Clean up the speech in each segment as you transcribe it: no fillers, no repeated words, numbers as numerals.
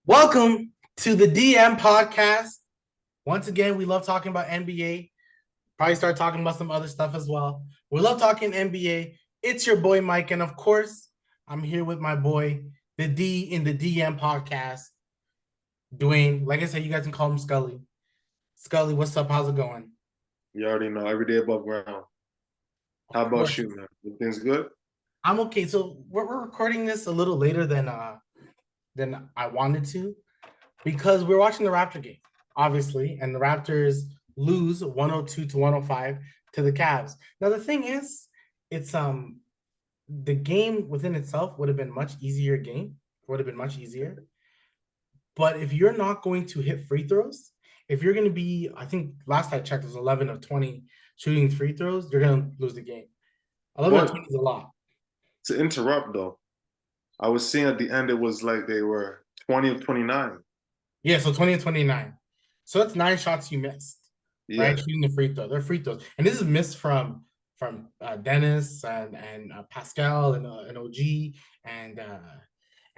Welcome to the DM podcast. Once again, we love talking about NBA. Probably start talking about some other stuff as well. We love talking NBA. It's your boy Mike, and of course, I'm here with my boy, the D in the DM podcast, Dwayne. Like I said, you guys can call him Scully. Scully, what's up? How's it going? You already know, every day above ground. Of How about course, you, man? Everything's good? I'm okay. So we're recording this a little later than I wanted to because we're watching the Raptor game, obviously, and the Raptors lose 102 to 105 to the Cavs. Now the thing is, it's the game within itself would have been much easier game, would have been much easier. But if you're not going to hit free throws, if you're going to be, I think last I checked, it was 11 of 20 shooting free throws, you're going to lose the game. 11 of But 20 is a lot. to interrupt though, I was seeing at the end it was like they were 20 of 29. Yeah, so 20 and 29. So that's 9 shots you missed, right? Yeah. Shooting the free throw. They're free throws. And this is missed from Dennis and Pascal and OG and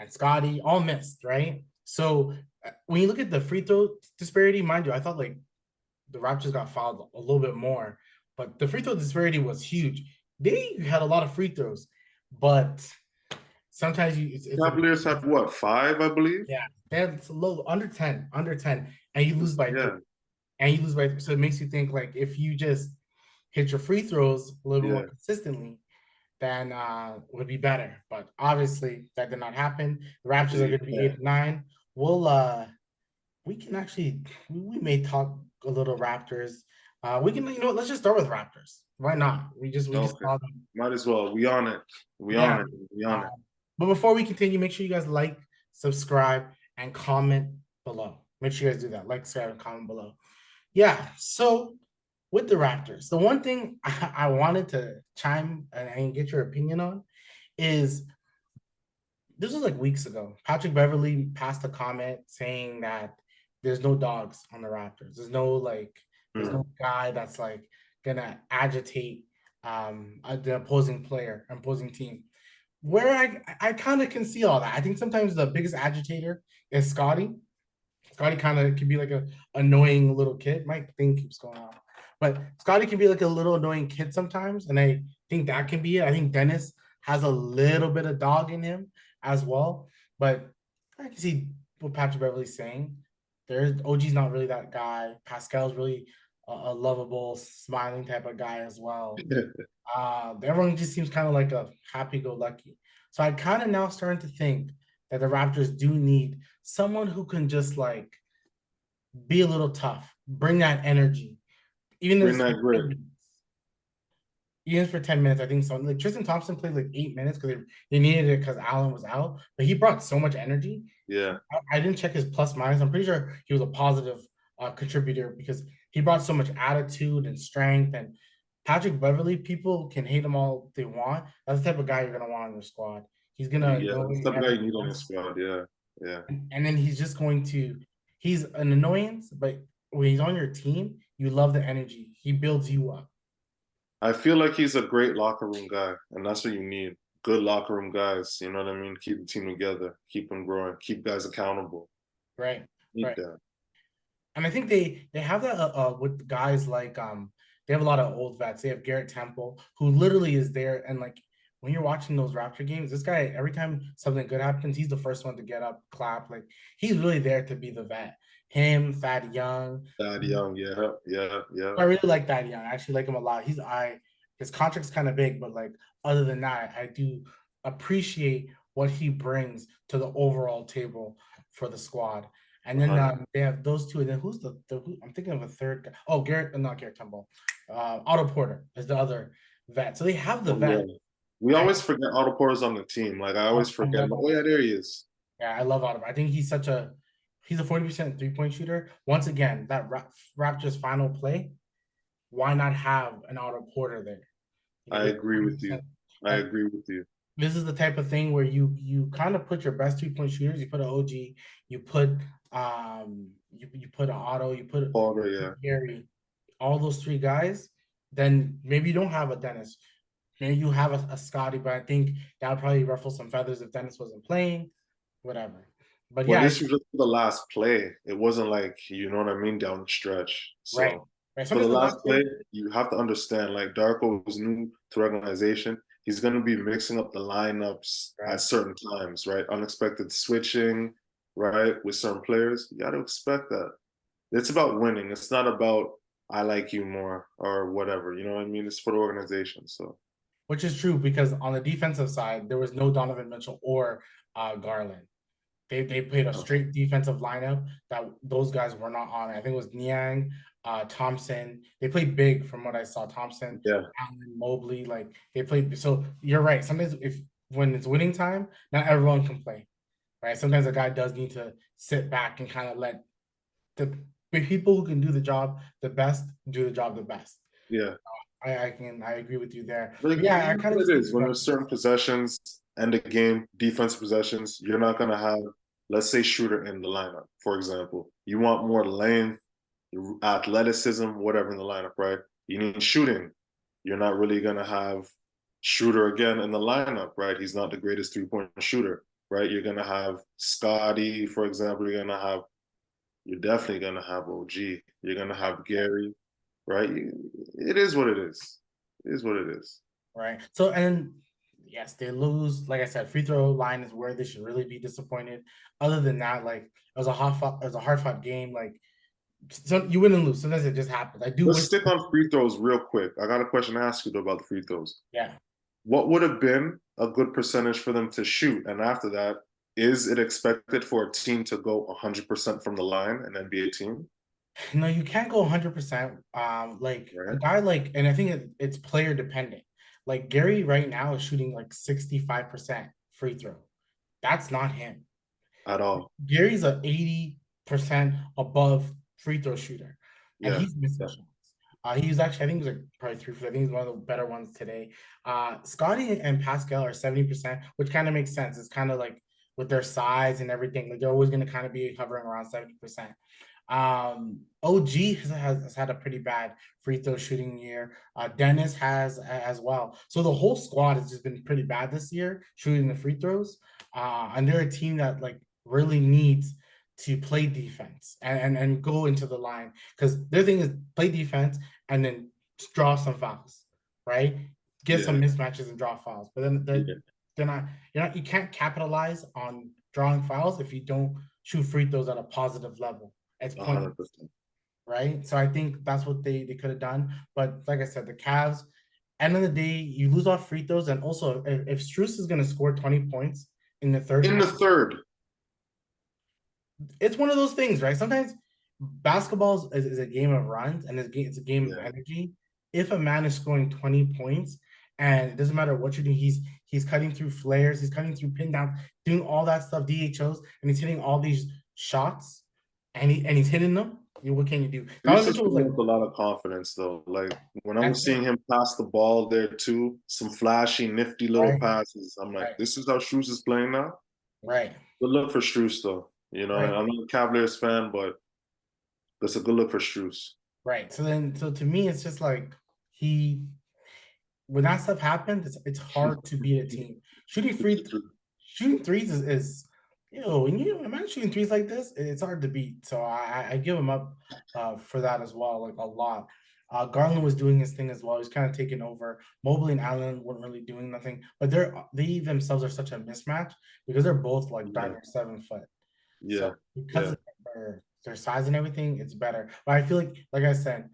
Scotty, all missed, right? So when you look at the free throw disparity, mind you, I thought like the Raptors got fouled a little bit more, but the free throw disparity was huge. They had a lot of free throws, but sometimes it's a Cavaliers have what, five, I believe? yeah, that's a low under 10, and you lose by three. Yeah, And you lose by three. So it makes you think like if you just hit your free throws a little bit more yeah. consistently, then would be better. But obviously that did not happen. The Raptors are gonna be Yeah. 8-9. We'll we can actually we may talk a little Raptors. We can, you know what, let's just start with Raptors. Why not? We just Okay. saw them. Might as well. We on it. We on Yeah. it. We on Um, it. but before we continue, make sure you guys like, subscribe, and comment below. Make sure you guys do that. Like, subscribe, and comment below. Yeah. So with the Raptors, the one thing I wanted to chime and get your opinion on is this was like weeks ago. Patrick Beverly passed a comment saying that there's no dogs on the Raptors. There's Hmm. no guy that's like gonna agitate the opposing player, opposing team. Where I kind of can see all that. I think sometimes the biggest agitator is Scotty. Scotty kind of can be like a annoying little kid. My thing keeps going on, but Scotty can be like a little annoying kid sometimes, and I think that can be it. I think Dennis has a little bit of dog in him as well, but I can see what Patrick Beverly's saying. There's OG's not really that guy. Pascal's really a lovable, smiling type of guy as well. Everyone just seems kind of like a happy-go-lucky. So I kind of now starting to think that the Raptors do need someone who can just like be a little tough, bring that energy, even if Bring it's that for 10 grit. minutes. Even for 10 minutes, I think so. Like Tristan Thompson played like 8 minutes because they needed it because Allen was out, but he brought so much energy. Yeah. I didn't check his plus minus. I'm pretty sure he was a positive contributor because he brought so much attitude and strength. And Patrick Beverly, people can hate him all they want. That's the type of guy you're gonna want on your squad. He's gonna Yeah. That's annoy the guy you everyone need on your else, squad. Yeah. Yeah. and then he's just going to. He's an annoyance, but when he's on your team, you love the energy. He builds you up. I feel like he's a great locker room guy, and that's what you need. Good locker room guys. You know what I mean? Keep the team together, keep them growing, keep guys accountable. Right, Need right. that. And I think they have that with guys like they have a lot of old vets. They have Garrett Temple, who literally is there, and like when you're watching those Raptor games, this guy every time something good happens, he's the first one to get up, clap. Like he's really there to be the vet. Him, Thad Young. That young, yeah, yeah, yeah. I really like Thad Young. I actually like him a lot. His contract's kind of big, but like other than that, I do appreciate what he brings to the overall table for the squad. And then 100. they have those two. And then who's I'm thinking of a third guy. Oh, Garrett, not Garrett Temple. Otto Porter is the other vet. So they have the Oh yeah. vet. We I always forget Otto Porter's on the team. Like I always I forget love him. Oh Otto. yeah, there he is. Yeah, I love Otto. I think he's a 40% 3-point shooter. Once again, that Raptors final play, why not have an Otto Porter there? You I get agree with you. 40%. I Like agree with you. this is the type of thing where you kind of put your best 3-point shooters. You put an OG, you put you put an Auto, you put Porter, yeah. Gary, all those three guys. Then maybe you don't have a Dennis. Maybe you have a Scotty, but I think that would probably ruffle some feathers if Dennis wasn't playing. Whatever. But But yeah, this was just the last play. It wasn't like, you know what I mean, down the stretch. right. So Right. for the Sometimes the last last play, play, you have to understand, like Darko is new to the organization. He's going to be mixing up the lineups at right? certain times, right? Unexpected switching, right, with certain players. You got to expect that. It's about winning. It's not about I like you more or whatever. You know what I mean? It's for the organization. So Which is true because on the defensive side, there was no Donovan Mitchell or Garland. They played a straight defensive lineup that those guys were not on. I think it was Niang, Thompson. They played big from what I saw. Thompson, yeah, Allen, Mobley, like they played. So you're right. Sometimes if when it's winning time, not everyone can play, right? Sometimes a guy does need to sit back and kind of let the people who can do the job the best do the job the best. yeah. I agree with you there. Like But yeah, I you know kind of what just it think is when about there's certain possessions end the game, defensive possessions, you're not gonna have, let's say, shooter in the lineup, for example. You want more length, athleticism, whatever in the lineup, right? You need shooting. You're not really gonna have shooter again in the lineup, right? He's not the greatest three-point shooter, right? You're gonna have Scotty, for example. You're definitely gonna have OG. You're gonna have Gary, right? It is what it is. It is what it is. right. So and yes, they lose. Like I said, free throw line is where they should really be disappointed. Other than that, like it was a hard fought game. Like so you win and lose. Sometimes it just happens. I do Let's wish. stick on free throws real quick. I got a question to ask you though about the free throws. Yeah. What would have been a good percentage for them to shoot? And after that, is it expected for a team to go 100% from the line, an NBA team? No, you can't go 100%. Like a Right? guy like, and I think it's player dependent. Like Gary right now is shooting like 65% free throw. That's not him. At all. Gary's a 80% above free throw shooter, and Yeah. he's missing Yeah. shots. He was actually, I think he was like probably three. I think he's one of the better ones today. Scotty and Pascal are 70%, which kind of makes sense. It's kind of like with their size and everything, like they're always going to kind of be hovering around 70%. OG has had a pretty bad free throw shooting year. Dennis has as well. So the whole squad has just been pretty bad this year shooting the free throws. And they're a team that like really needs to play defense and go into the line because their thing is play defense and then draw some fouls, right? Get Yeah. some mismatches and draw fouls. But then Yeah. they're not you can't capitalize on drawing fouls if you don't shoot free throws at a positive level. It's pointless, 100%. right? So I think that's what they could have done. But like I said, the Cavs, end of the day, you lose off free throws, and also if Strus is going to score 20 points in the third In the quarter, third. it's one of those things, right? Sometimes basketball is a game of runs and it's a game of Yeah. energy. If a man is scoring 20 points and it doesn't matter what you're doing, he's cutting through flares, he's cutting through pin down, doing all that stuff, DHOs, and he's hitting all these shots and he's hitting them. What can you do? This Donovan is Mitchell was like, with a lot of confidence, though. Like when I'm that's it, seeing him pass the ball there too, some flashy, nifty little right, passes. I'm like, right, this is how Strus is playing now. right, Good look for Strus, though. You know, right, I'm not a Cavaliers fan, but that's a good look for Strus. right. So to me, it's just like he when that stuff happens, it's hard to beat a team. Shooting threes is when you imagine shooting threes like this, it's hard to beat. So I give him up for that as well, like a lot. Garland was doing his thing as well. He's kind of taking over. Mobley and Allen weren't really doing nothing, but they themselves are such a mismatch because they're both like darn Yeah, near 7 foot. So yeah, because yeah, of their size and everything, it's better. But I feel like I said,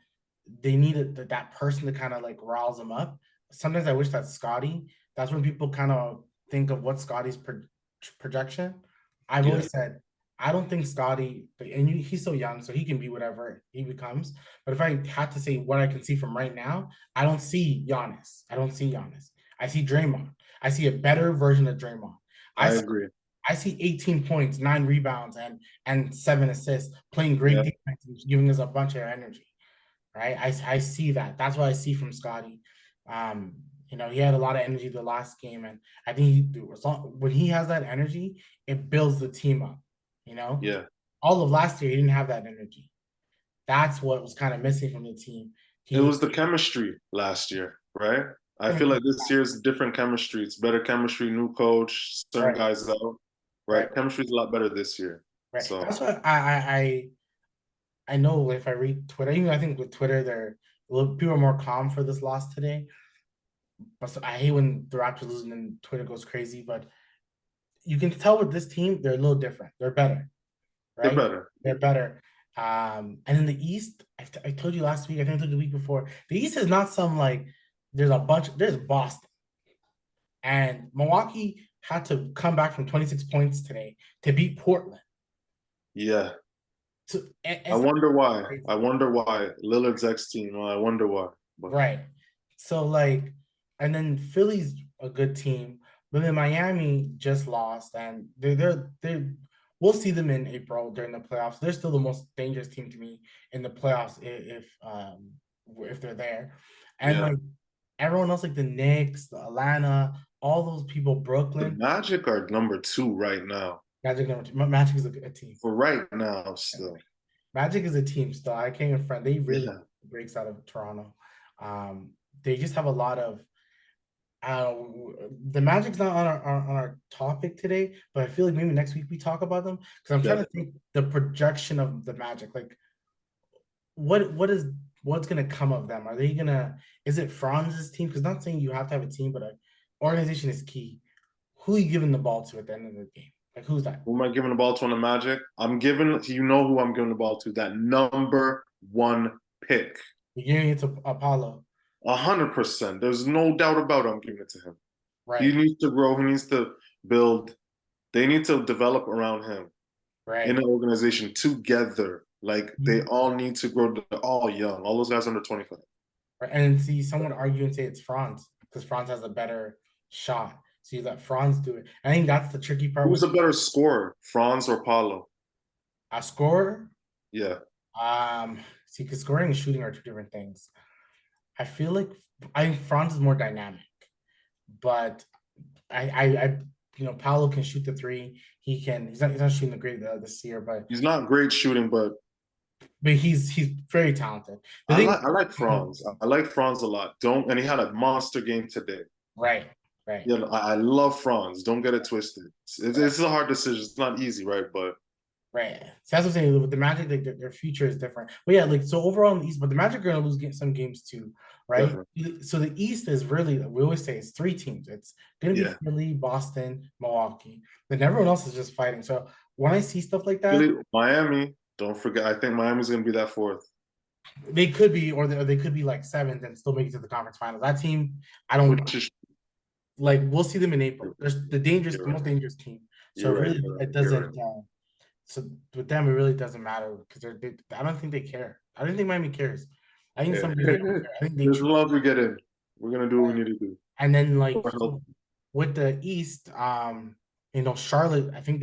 they needed that person to kind of like rouse them up. Sometimes I wish that Scotty. That's when people kind of think of what Scotty's projection. I've yeah. always said I don't think Scotty, and he's so young, so he can be whatever he becomes. But if I had to say what I can see from right now, I don't see Giannis. I don't see Giannis. I see Draymond. I see a better version of Draymond. I I see agree. I see 18 points, 9 rebounds, and 7 assists, playing great Yeah, defense and giving us a bunch of energy. Right. I see that. That's what I see from Scotty. He had a lot of energy the last game, and I think when he has that energy, it builds the team up. You know, yeah. all of last year he didn't have that energy. That's what was kind of missing from the team. It He was the chemistry last year, right? I feel like this year's different chemistry. It's better chemistry, new coach, certain right, guys out. right? right, Chemistry's a lot better this year. right. So That's what I know if I read Twitter, even I think with Twitter, they're a little people are more calm for this loss today. But so I hate when the Raptors lose and then Twitter goes crazy. But you can tell with this team, they're a little different. They're better, they're right? better. They're better. And in the East, I told you last week, I think I told you the week before, the East is not some like there's Boston and Milwaukee had to come back from 26 points today to beat Portland. Yeah. So I it's not wonder why. I crazy. wonder why. Lillard's ex-team. Well, I wonder why. But Right. So like, and then Philly's a good team, but then Miami just lost, and they we'll see them in April during the playoffs. They're still the most dangerous team to me in the playoffs if they're there, and yeah. like everyone else, like the Knicks, the Atlanta, all those people, The Brooklyn, Magic are number 2 right now. Magic number two. Magic is a team. For right now, still. Magic is a team still. I can't even front. They really Yeah. breaks out of Toronto. They just have a lot of uh, the Magic's not on our topic today, but I feel like maybe next week we talk about them because I'm trying to Definitely. think the projection of the Magic. Like, what's gonna come of them? Are they gonna? Is it Franz's team? Because not saying you have to have a team, but an organization is key. Who are you giving the ball to at the end of the game? Like, who's that? Who am I giving the ball to on the Magic? I'm giving, you know who I'm giving the ball to, that number 1 pick. You're giving it to Apollo, 100%. There's no doubt about it. I'm giving it to him. He right? needs to grow. He needs to build. They need to develop around him in Right. an organization together. Like they all need to grow. They're all young. All those guys under 25. Right. And see, someone would argue and say it's Franz because Franz has a better shot. So you let Franz do it. I think that's the tricky part Who's with a better scorer, Franz or Paulo? a scorer. Yeah, See, because scoring and shooting are two different things. I feel like I think Franz is more dynamic, but I Paolo can shoot the three. He can. He's not shooting the great this year, he's not great shooting, but but he's very talented. The I thing, like I like Franz. I like Franz a lot. Don't and he had a monster game today. right, right. Yeah, I love Franz. Don't get it twisted. Right. It's a hard decision. It's not easy, right? But Right. So that's what I'm saying. With the Magic, like their future is different. But yeah, like so overall in the East, but the Magic are gonna lose some games too, right? definitely, So the East is really we always say it's three teams. It's gonna be yeah. Philly, Boston, Milwaukee. Then everyone else is just fighting. So when I see stuff like that, Philly, Miami. Don't forget. I think Miami's gonna be that fourth. they could be, or they could be like seventh and still make it to the conference finals. That team, I don't Which is like. We'll see them in you're April. There's the right. most dangerous team. So You're it right. really You're right. it You're right. doesn't. So with them, it really doesn't matter because I don't think they care. I don't think Miami cares. I think Yeah. some games they don't care. I think they As try. long as we get in, we're gonna do what we need to do. And then like For help. so with the East, Charlotte. I think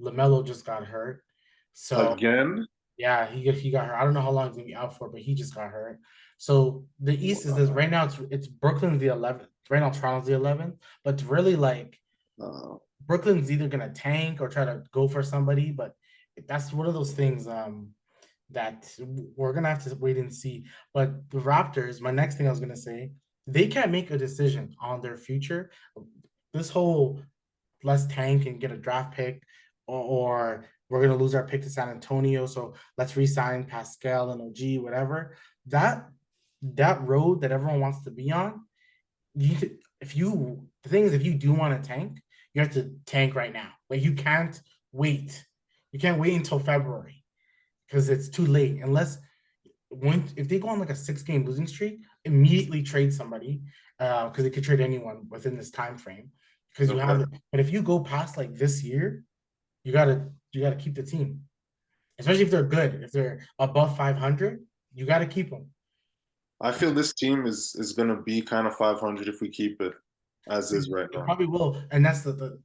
Lamelo just got hurt. So Again? yeah, he got hurt. I don't know how long he's gonna be out for, but he just got hurt. So the East is this right now. It's Brooklyn's the 11th. Right now, Toronto's the 11th. But it's really like Uh, Brooklyn's either gonna tank or try to go for somebody. But that's one of those things. That we're gonna have to wait and see. But the Raptors, my next thing I was gonna say, they can't make a decision on their future. This whole let's tank and get a draft pick, or we're gonna lose our pick to San Antonio, so let's re-sign Pascal and OG, whatever. That road that everyone wants to be on, if you the thing is, if you do want to tank, you have to tank right now. Like you can't wait. You can't wait until February because it's too late. Unless if they go on like a 6 game losing streak, immediately trade somebody because they could trade anyone within this time frame because you have okay. it. But if you go past like this year, you gotta keep the team, especially if they're good. If they're above 500, you gotta keep them. I feel this team is gonna be kind of 500 if we keep it as is right It now. probably will, and that's the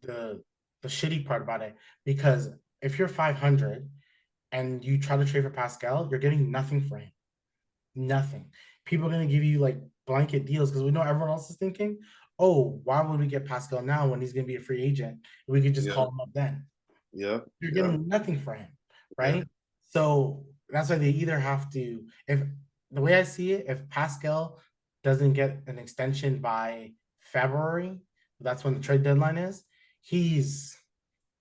shitty part about it because if you're 500 and you try to trade for Pascal, you're getting nothing for him. Nothing. People are gonna give you like blanket deals because we know everyone else is thinking, oh, why would we get Pascal now when he's gonna be a free agent? We could just Yeah, call him up then. yeah, You're yeah, getting nothing for him, yeah. right? So that's why they either have to, if the way I see it, if Pascal doesn't get an extension by February, that's when the trade deadline is, he's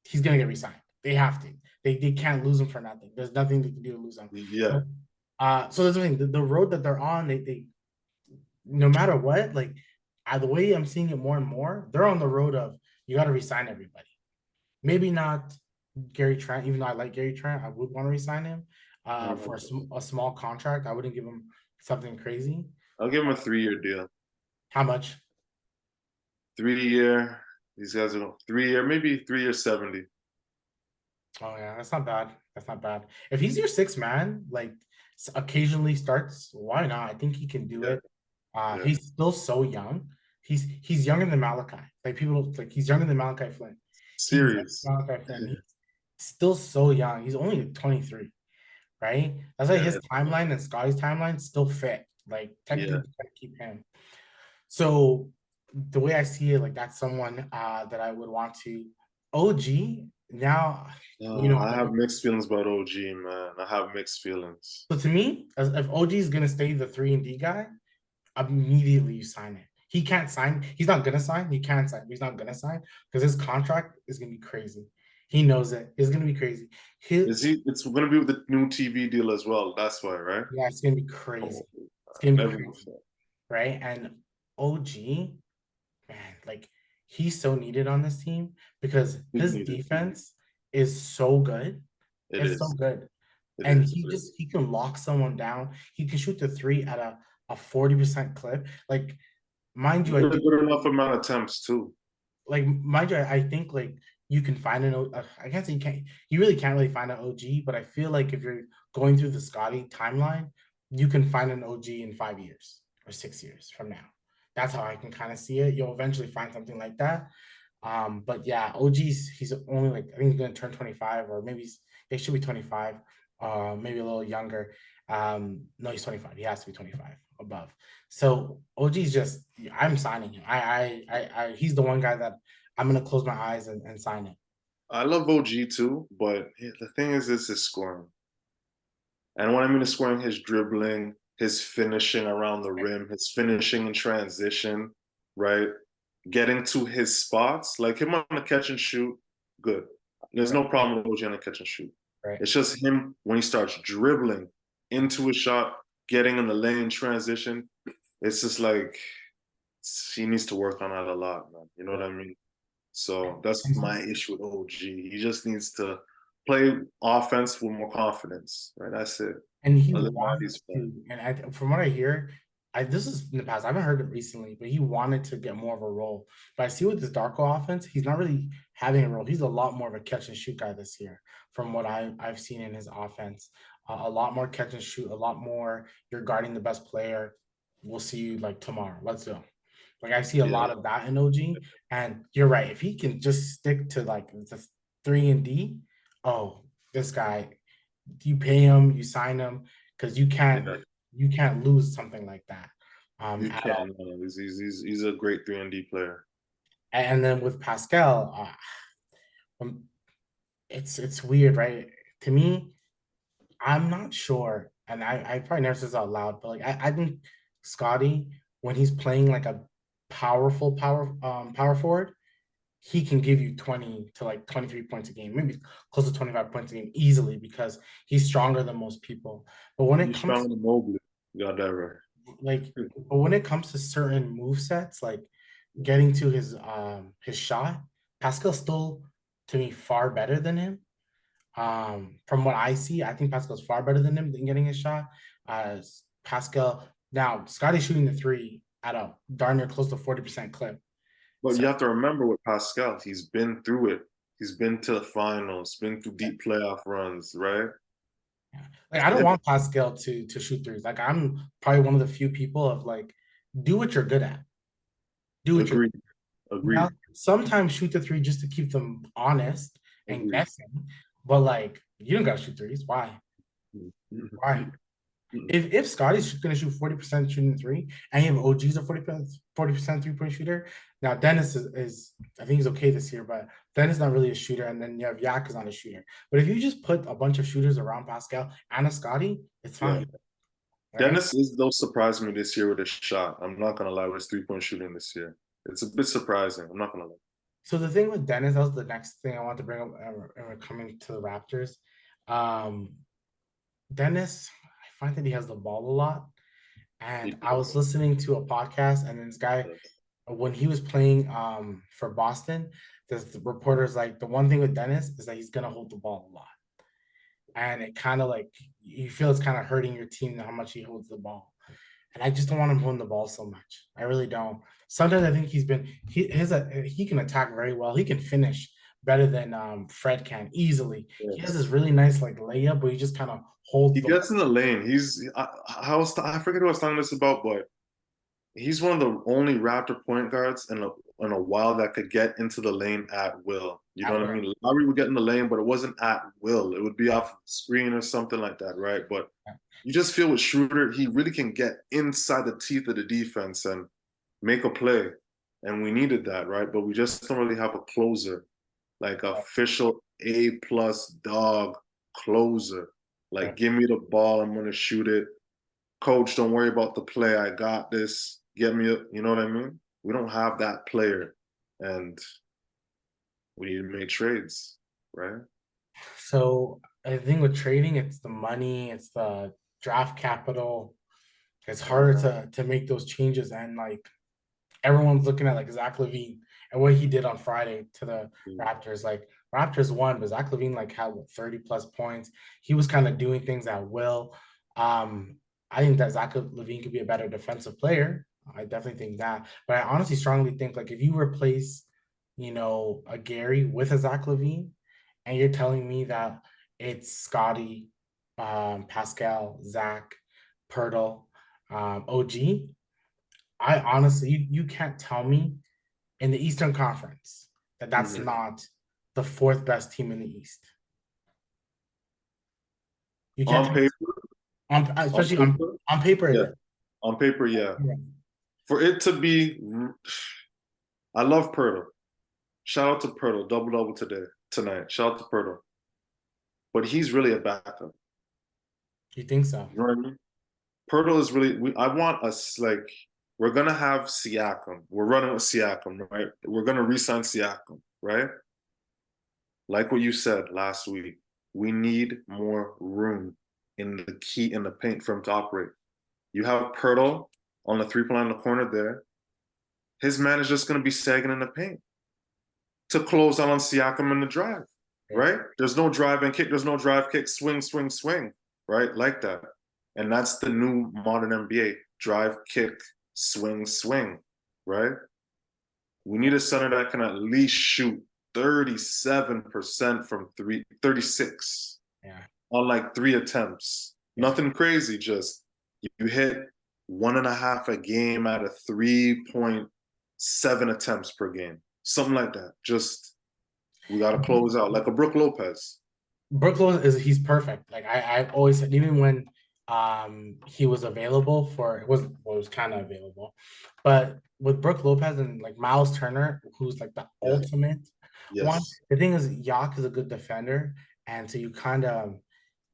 he's gonna get resigned. They have to. They can't lose him for nothing. There's nothing they can do to lose him. Yeah, So, so that's the thing. The road that they're on, they no matter what, like the way I'm seeing it more and more, they're on the road of you got to resign everybody. Maybe not Gary Trent, even though I like Gary Trent, I would want to resign him for a small contract. I wouldn't give him something crazy. I'll give him a 3-year deal. How much? 3 year. These guys are 3 year, maybe 3 year 70. Oh yeah, that's not bad. That's not bad. If he's your sixth man, like occasionally starts, why not? I think he can do Yeah, it. yeah. He's still so young. He's younger than Malachi. Like people like he's younger than Malachi Flynn. He's younger Serious. than Malachi Flynn. He's still so young. He's only 23, right? That's like his Yeah, timeline and Scotty's timeline still fit. Like technically, yeah. you gotta keep him. So the way I see it, like that's someone that I would want to OG now. I have mixed feelings about OG, man. I have mixed feelings. So to me, as if OG is gonna stay the 3 and D guy, immediately you sign it. He can't sign. He's not gonna sign. He can't sign. He's not gonna sign because his contract is gonna be crazy. He knows it. It's gonna be crazy. He Is he? It's gonna be with the new TV deal as well. That's why, right? Yeah, it's gonna be crazy. Oh, It's gonna be everyone crazy, said right? And OG, man, like he's so needed on this team because he's his needed. defense is so good. It It's so is. good. It And is. It is. he can lock someone down. He can shoot the three at a 40% clip. Like, mind you, I With a do good enough amount of attempts too. like mind you, I think like you can find I can't say you really can't really find an OG, but I feel like if you're going through the Scotty timeline, you can find an OG in 5 years or 6 years from now. That's how I can kind of see it. You'll eventually find something like that. But yeah, OG's he's only like I think he's gonna turn 25 or maybe they should be 25, maybe a little younger. No, he's 25. He has to be 25 above. So OG's just I'm signing him. He's the one guy that I'm gonna close my eyes and sign him. I love OG too, but the thing is his scoring. And when I mean his scoring, his dribbling, his finishing around the rim, his finishing in transition, right? Getting to his spots, like him on the catch and shoot, good. There's Right, no problem with OG on the catch and shoot. right. It's just him when he starts dribbling into a shot, getting in the lane transition. It's just like he needs to work on that a lot, man. You know what Yeah. I mean? So that's And my issue with OG. He just needs to play offense with more confidence, right? That's it. and he Other than that, wants he's fine. to, and from what I hear, this is in the past. I haven't heard it recently, but he wanted to get more of a role. But I see with this Darko offense, he's not really having a role. He's a lot more of a catch and shoot guy this year, from what I've seen in his offense. A lot more catch and shoot, a lot more. You're guarding the best player. We'll see you like tomorrow. Let's go. Like I see a Yeah, lot of that in OG, and you're right. If he can just stick to like the 3 and D, oh, this guy, you pay him, you sign him, because yeah. you can't lose something like that You at all. can. He's a great 3 and D player. And then with Pascal, um, it's weird, right? To me, I'm not sure, and I probably never said this out loud, but like I think Scotty, when he's playing like a powerful power forward, he can give you 20 to like 23 points a game, maybe close to 25 points a game easily because he's stronger than most people. But when it He's comes stronger than Mobley. You got that right. like but when it comes to certain move sets, like getting to his shot, Pascal's still to me far better than him. From what I see, I think Pascal's far better than him than getting his shot. Pascal now Scotty's shooting the three at a darn near close to 40% clip. But So you have to remember with Pascal, he's been through it. He's been to the finals, been through deep playoff runs, right? yeah. Like I don't It, want Pascal to shoot threes. Like I'm probably one of the few people of like do what you're good at. Do what you're agreed. now Agreed. sometimes shoot the three just to keep them honest and Agreed. guessing. But like you don't gotta shoot threes. Why? Why? If Scotty's gonna shoot 40% shooting the three and you have OG's a 40% 3-point shooter, now Dennis is I think he's okay this year, but Dennis not really a shooter, and then you have Yak is not a shooter. But if you just put a bunch of shooters around Pascal and a Scotty, it's Yeah. fine, right? Dennis is though surprised me this year with his shot. I'm not gonna lie with his 3-point shooting this year. It's a bit surprising. I'm not gonna lie. So the thing with Dennis, that was the next thing I want to bring up, and we're coming to the Raptors. Um, Dennis, I find that he has the ball a lot. He And I was does. listening to a podcast, and this guy, when he was playing for Boston, the reporter's like, the one thing with Dennis is that he's gonna hold the ball a lot. And it kind of like you feel it's kind of hurting your team how much he holds the ball. And I just don't want him holding the ball so much. I really don't. Sometimes I think he can attack very well. He can finish better than Fred can easily. He has this Yes. really nice like layup, but he just kind of holds He the gets in the lane. I forget who I was talking this about, but he's one of the only Raptor point guards in a while that could get into the lane at will. You know at what I will. mean? Lowry would get in the lane, but it wasn't at will. It would be off screen or something like that, right? But you just feel with Schroeder, he really can get inside the teeth of the defense and make a play. And we needed that, right? But we just don't really have a closer, like official A+ dog closer. Yeah. Like, give me the ball, I'm gonna shoot it. Coach, don't worry about the play. I got this. Get me up. You know what I mean? We don't have that player, and we need to make trades, right? So I think with trading, it's the money, it's the draft capital. It's harder to make those changes, and like everyone's looking at like Zach LaVine and what he did on Friday to the Raptors. Like Raptors won, but Zach LaVine like had what, 30 plus points. He was kind of doing things at will. Um, I think that Zach LaVine could be a better defensive player. I definitely think that. But I honestly strongly think like if you replace, a Gary with a Zach LaVine, and you're telling me that it's Scotty, Pascal, Zach, Pirtle, OG, I honestly, you can't tell me in the Eastern Conference that that's Mm-hmm. not the fourth best team in the East. You can't On tell me paper, on especially paper, on paper it yeah. is. On paper, yeah. Yeah. For it to be, I love Pirtle. Shout out to Pirtle, double double today, tonight. Shout out to Pirtle. But he's really a backup. You think so? You know what I mean? Pirtle is really. I want us like we're gonna have Siakam. We're running with Siakam, right? We're gonna re-sign Siakam, right? Like what you said last week, we need more room in the paint for him to operate. You have Pirtle on the 3-point line in the corner there. His man is just gonna be sagging in the paint to close out on Siakam in the drive, Yeah. right? There's no drive and kick, there's no drive kick, swing, swing, swing, right? Like that. And that's the new modern NBA. Drive, kick, swing, swing, right? We need a center that can at least shoot 37% from three, 36 Yeah. on like 3 attempts. Yeah. Nothing crazy, just you hit 1.5 a game out of 3.7 attempts per game. Something like that. Just we gotta close out like a Brook Lopez. Brook Lopez is he's perfect. Like I've always said, even when he was available for it was kind of available, but with Brook Lopez and like Miles Turner, who's like the Yeah. ultimate one. Yes. The thing is, Yak is a good defender, and so you kind of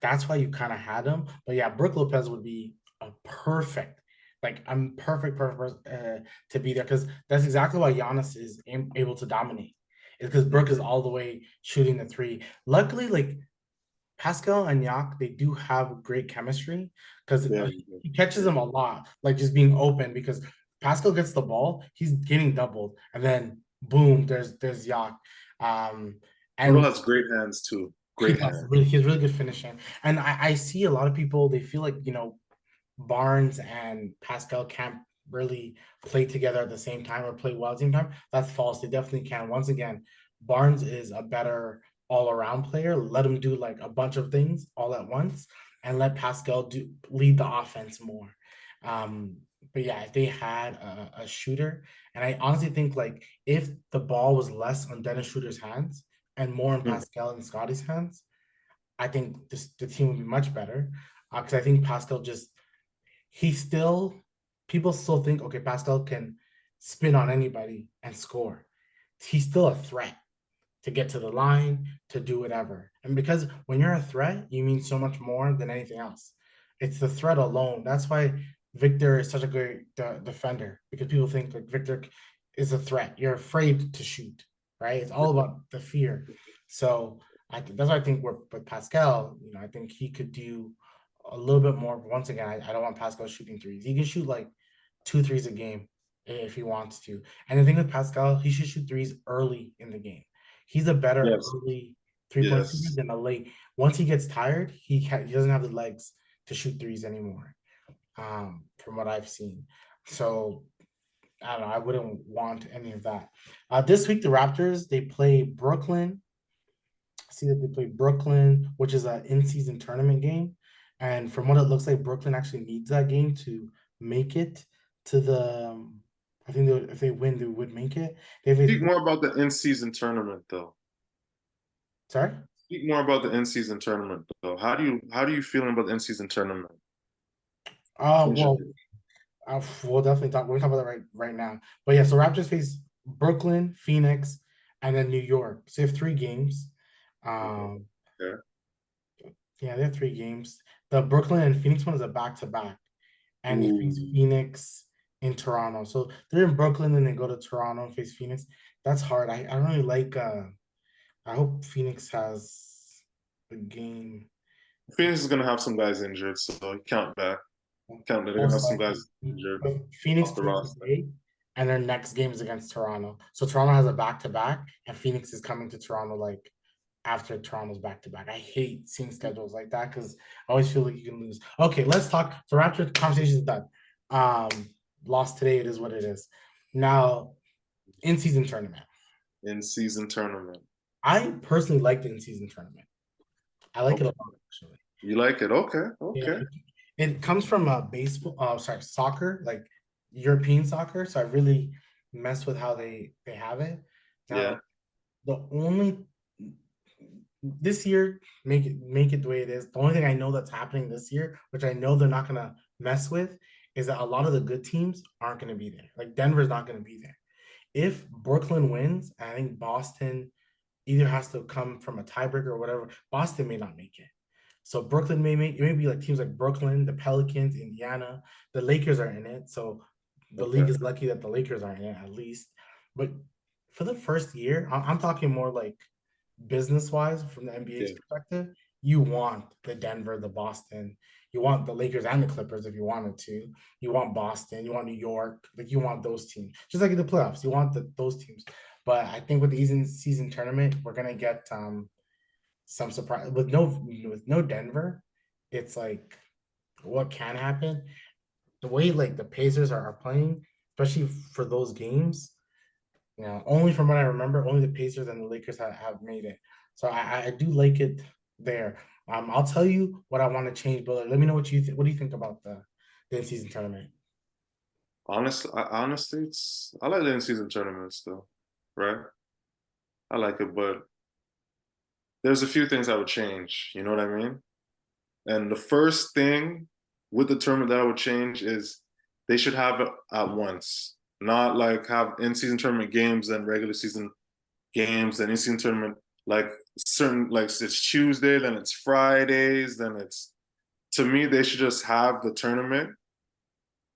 that's why you kind of had him. But yeah, Brook Lopez would be a perfect, like I'm perfect to be there because that's exactly why Giannis is able to dominate. It's because Brook is all the way shooting the three. Luckily, like Pascal and Yak, they do have great chemistry because Very good. he catches them Very a good. lot, like just being open because Pascal gets the ball, he's getting doubled, and then boom, there's Yak. Um, Pirtle and has great hands too. he Great does hands. really, he has really good finishing. And I see a lot of people, they feel like, Barnes and Pascal can't really play together at the same time or play well at the same time. That's false. They definitely can. Once again, Barnes is a better all-around player. Let him do like a bunch of things all at once and let Pascal do lead the offense more. Um, but yeah, if they had a shooter, and I honestly think like if the ball was less on Dennis Schroeder's hands and more in Hmm. Pascal and Scotty's hands, I think the team would be much better. Because I think Pascal just he still people still think okay Pascal can spin on anybody and score. He's still a threat to get to the line to do whatever. And because when you're a threat, you mean so much more than anything else. It's the threat alone. That's why Victor is such a great defender because people think like Victor is a threat. You're afraid to shoot. right? It's all about the fear. So that's why I think we're with Pascal. I think he could do a little bit more. Once again, I don't want Pascal shooting threes. He can shoot like two threes a game if he wants to. And the thing with Pascal, he should shoot threes early in the game. He's a better Yes, early 3 point shooter yes. than a late. Once he gets tired, he doesn't have the legs to shoot threes anymore. From what I've seen. So I don't know. I wouldn't want any of that. This week, the Raptors they play Brooklyn. I see that they play Brooklyn, which is an in-season tournament game, and from what it looks like, Brooklyn actually needs that game to make it to the. I think if they win, they would make it. If Speak it, more about the in-season tournament, though. sorry. Speak more about the in-season tournament, though. How do you feeling about the in-season tournament in Well, general? we'll definitely talk. We'll talk about that right now. But yeah, so Raptors face Brooklyn, Phoenix, and then New York. So they have three games. Okay. Um, Yeah. Yeah, they have three games. The Brooklyn and Phoenix one is a back-to-back, and they face Ooh. Phoenix in Toronto. So they're in Brooklyn, then they go to Toronto and face Phoenix. That's hard. I don't really like. I hope Phoenix has a game. Phoenix is gonna have some guys injured, so count back. Count that they're gonna have Most some likely, guys injured but Phoenix off the plays roster. today, and their next game is against Toronto. So Toronto has a back-to-back, and Phoenix is coming to Toronto like after Toronto's back to back. I hate seeing schedules like that because I always feel like you can lose. Okay, let's talk. So Raptors conversation is done. Um, Lost today. It is what it is. Now, in season tournament. In-season tournament. I personally like the in season tournament. I like it a Okay. lot actually. You like it? Okay. Yeah, Okay. it comes from baseball. Sorry, soccer, like European soccer. So I really mess with how they have it. Yeah. Now, the only this year, make it the way it is. The only thing I know that's happening this year, which I know they're not gonna mess with, is that a lot of the good teams aren't gonna be there. Like Denver's not gonna be there. If Brooklyn wins, I think Boston either has to come from a tiebreaker or whatever. Boston may not make it. So Brooklyn may make it. May be like teams like Brooklyn, the Pelicans, Indiana. The Lakers are in it. So the Okay. league is lucky that the Lakers are in it at least. But for the first year, I'm talking more like business wise from the NBA's Yeah. perspective, you want the Denver, the Boston, you want the Lakers and the Clippers if you wanted to. You want Boston, you want New York, like you want those teams. Just like in the playoffs, you want those teams. But I think with the season tournament, we're gonna get some surprise with no Denver. It's like what can happen. The way like the Pacers are playing, especially for those games, only from what I remember, only the Pacers and the Lakers have made it. So I do like it there. I'll tell you what I want to change, but let me know what you think. What do you think about the in-season tournament? Honestly, I like the in-season tournaments though, right? I like it, but there's a few things I would change. You know what I mean? And the first thing with the tournament that I would change is they should have it at once, not like have in-season tournament games and regular season games and in-season tournament like certain like it's Tuesday, then it's Fridays, then it's to me they should just have the tournament,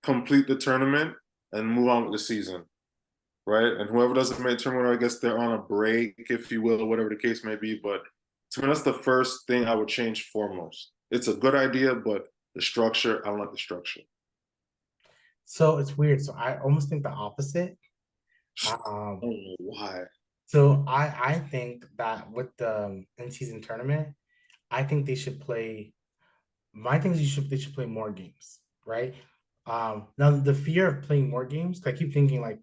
complete the tournament, and move on with the season, right? And whoever doesn't make the tournament, I guess they're on a break, if you will, or whatever the case may be. But to me, that's the first thing I would change foremost. It's a good idea, but the structure, I don't like the structure. So it's weird. So I almost think the opposite. I Um, don't know why. so I think that with the in-season tournament, I think they should play. My thing is they should play more games, right? Now the fear of playing more games, 'cause I keep thinking like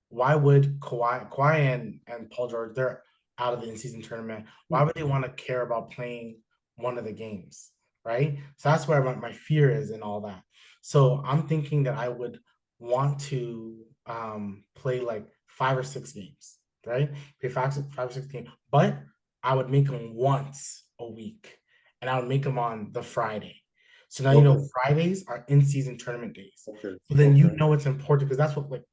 why would Kawhi and Paul George, they're out of the in-season tournament. Why would they want to care about playing one of the games? Right. So that's where my fear is and all that. So I'm thinking that I would want to play like 5 or 6 games, right? Play 5 or 6 games, but I would make them once a week and I would make them on the Friday. So now Okay, Fridays are in-season tournament days. okay, So then okay. it's important because that's what like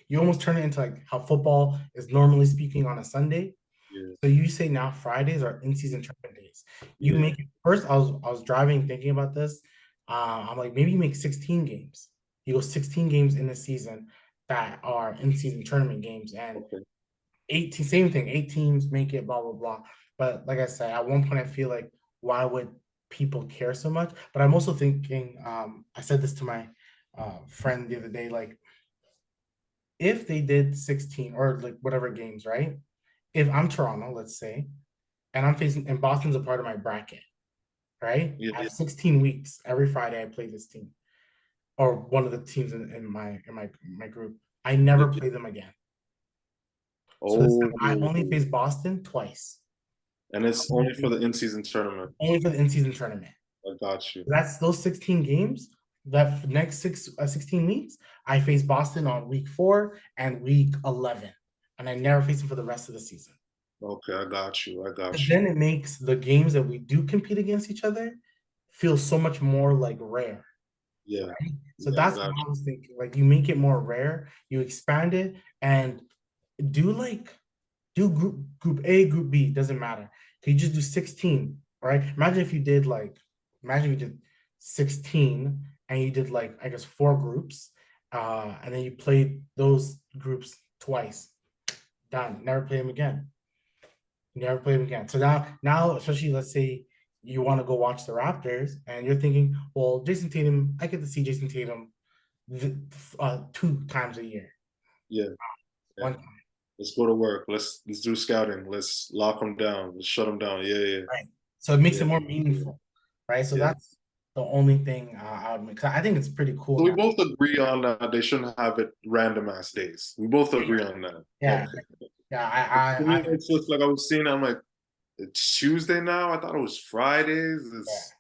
you almost turn it into like how football is normally speaking on a Sunday. Yeah, So you say now Fridays are in-season tournament days. You yeah, make it first. I was driving thinking about this. I'm like maybe you make 16 games. You go 16 games in the season that are in-season tournament games, and okay. same thing, 8 teams make it, blah, blah, blah. But like I said, at one point I feel like why would people care so much? But I'm also thinking, I said this to my friend the other day, like if they did 16 or like whatever games, right? If I'm Toronto, let's say, and I'm facing and Boston's a part of my bracket, right? Yeah, I yeah. have 16 weeks. Every Friday I play this team or one of the teams in my group. I never Yeah. play them again. So this Oh, I only face Boston twice. and it's only for the in-season tournament. Only for the in-season tournament. I got you. That's those 16 games. That next 16 weeks, I face Boston on week 4 and week 11, and I never face them for the rest of the season. Okay, I got you. I got you. Then it makes the games that we do compete against each other feel so much more like rare. Yeah, So yeah, I that's what got I was thinking. Like you make it more rare, you expand it, and do like do group A, group B, doesn't matter. Can you just do 16, right? Imagine if you did 16 and you did like I guess 4 groups, and then you played those groups twice. Done. Never play them again. Never play them again. So now, especially let's say you want to go watch the Raptors and you're thinking, well, Jason Tatum, I get to see Jason Tatum 2 times a year. yeah, yeah. One Let's go to work. Let's do scouting. Let's lock them down. Let's shut them down. Yeah, yeah, right? So it makes yeah, it more yeah. meaningful, right? So Yeah. that's the only thing I would make. 'Cause I think it's pretty cool So we now. both agree on that they shouldn't have it random ass days. We both agree on that. Yeah, Okay. yeah. To me, I it's just like I was seeing. I'm like, it's Tuesday now. I thought it was Fridays. yeah, It's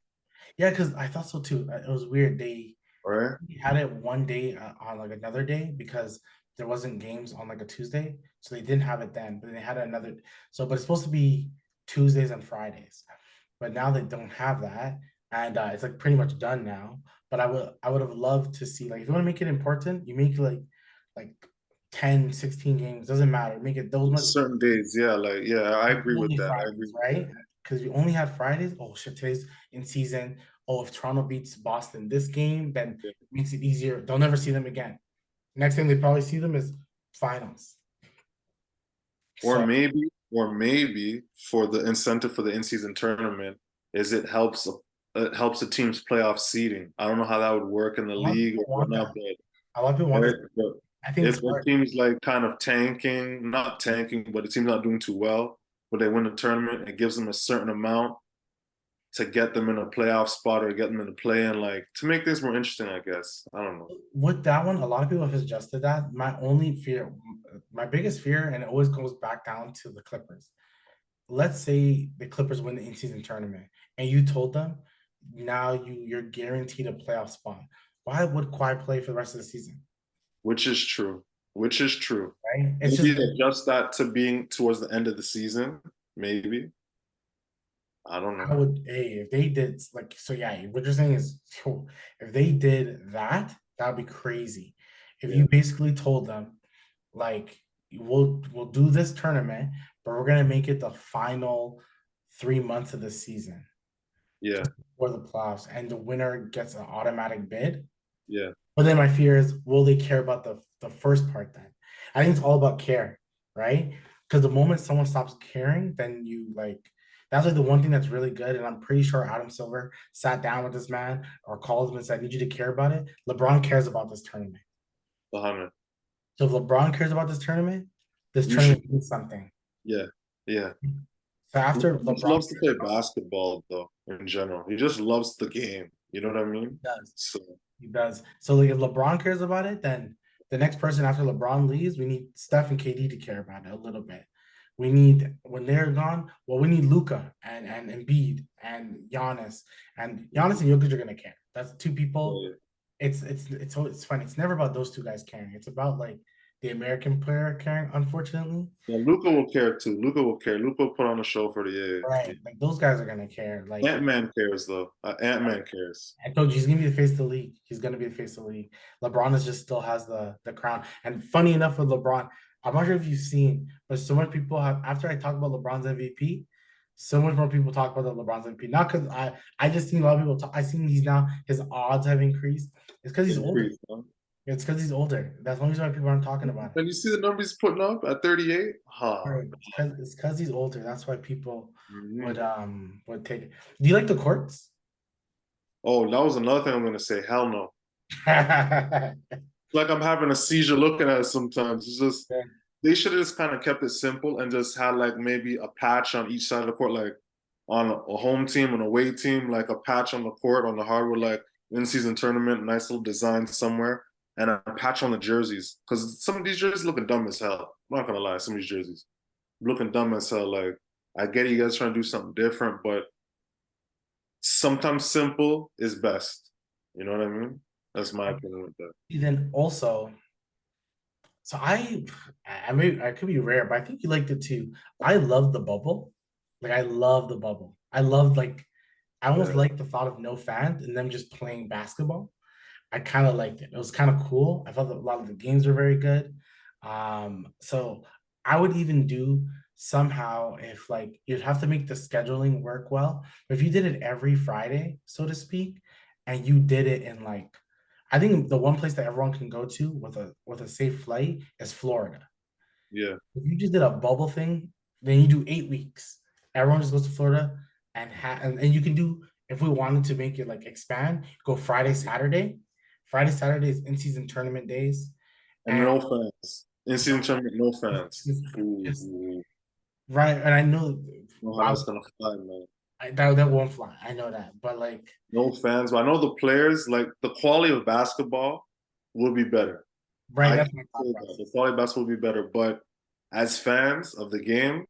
yeah. Because I thought so too. It was weird. They all right. had it one day on like another day because there wasn't games on like a Tuesday, so they didn't have it then. But they had it another. So, but it's supposed to be Tuesdays and Fridays, but now they don't have that, and it's like pretty much done now. But I would have loved to see like if you want to make it important, you make like 10, 16 games, doesn't matter. Make it those much Certain days, yeah, like yeah, I agree with only that. I agree Fridays, with right? Because you only had Fridays. Oh shit, today's in season. Oh, if Toronto beats Boston this game, then that. it makes it easier. They'll never see them again. Next time they probably see them is finals. So Or maybe for the incentive for the in-season tournament is it helps the team's playoff seeding. I don't know how that would work in the a lot of league or people want whatnot, that. A lot of people want right? this. But I think it's if the smart. team's like kind of tanking, not tanking, but the team's not doing too well, but they win the tournament, it gives them a certain amount to get them in a playoff spot or get them in a play-in, like to make this more interesting, I guess. I don't know. With that one, a lot of people have suggested that. My only fear, my biggest fear, and it always goes back down to the Clippers. Let's say the Clippers win the in-season tournament, and you told them now you're guaranteed a playoff spot. Why would Kawhi play for the rest of the season? Which is true. Which is true. Right? It's Maybe just adjust that to being towards the end of the season. Maybe. I don't I know. would, hey, if they did like so, yeah. What you're saying is, yo, if they did that, that'd be crazy. If Yeah. you basically told them, like, we'll do this tournament, but we're gonna make it the final 3 months of the season, Yeah. just before the playoffs, and the winner gets an automatic bid. Yeah. But then my fear is, will they care about the first part then? I think it's all about care, right? Because the moment someone stops caring, then you like that's like the one thing that's really good. And I'm pretty sure Adam Silver sat down with this man or called him and said, I need you to care about it. LeBron cares about this tournament. 100. So if LeBron cares about this You should. tournament means something. Yeah. Yeah. So after He just LeBron loves to cares play about basketball, though, in general. He just loves the game. You know what I it, mean? he does. So, He does. So like if LeBron cares about it, then the next person after LeBron leaves, we need Steph and KD to care about it a little bit. We need when they're gone, well, we need Luca and Embiid and Giannis and Jokic are gonna care. That's two people. yeah. It's funny. It's never about those two guys caring. It's about like the American player caring, unfortunately. Yeah, Luca will care too. Luca will care. Luca will put on a show for the yeah. Right. Like those guys are gonna care. Like Ant-Man cares though. Ant-Man cares. I told you he's gonna be the face of the league. He's gonna be the face of the league. LeBron is just still has the crown. And funny enough with LeBron, I'm not sure if you've seen, but so much people have after I talk about LeBron's MVP, so much more people talk about the LeBron's MVP. Not because I just seen a lot of people talk. I seen he's now his odds have increased. It's because he's older. Increase, huh? It's because he's older. That's one reason why people aren't talking about it. And you see the numbers he's putting up at 38? Ha. Right. It's because he's older. That's why people Mhm. would take it. Do you like the courts? Oh, that was another thing I'm gonna say. Hell no. Yeah. Like I'm having a seizure looking at it sometimes. It's just they should have just kind of kept it simple and just had like maybe a patch on each side of the court, like on a home team and away team, like a patch on the court on the hardwood, like in-season tournament, nice little design somewhere, and a patch on the jerseys. Because some of these jerseys looking dumb as hell. I'm not gonna lie, some of these jerseys looking dumb as hell. Like I get you guys trying to do something different, but sometimes simple is best. You know what I mean? That's my opinion with that. Then also, so I could be rare, but I think you liked it too. I love the bubble. Like I love the bubble. I love like I almost Yeah, like the thought of no fans and them just playing basketball. I kind of liked it. It was kind of cool. I thought that a lot of the games were very good. So I would even do somehow if like you'd have to make the scheduling work well. But if you did it every Friday, so to speak, and you did it in like I think the one place that everyone can go to with a safe flight is Florida. yeah. If you just did a bubble thing, then you do 8 weeks. Everyone just goes to Florida and you can do if we wanted to make it like expand, go Friday, Saturday. Friday, Saturday is in season tournament days. And And no fans. In-season tournament, no fans. it's, it's Ooh, right. And I know know how wow, that's gonna fly, man. that won't fly. I know that. But like No fans, but I know the players, like the quality of basketball will be better. right, I can that's my thought say that. The process. quality of basketball will be better, but as fans of the game,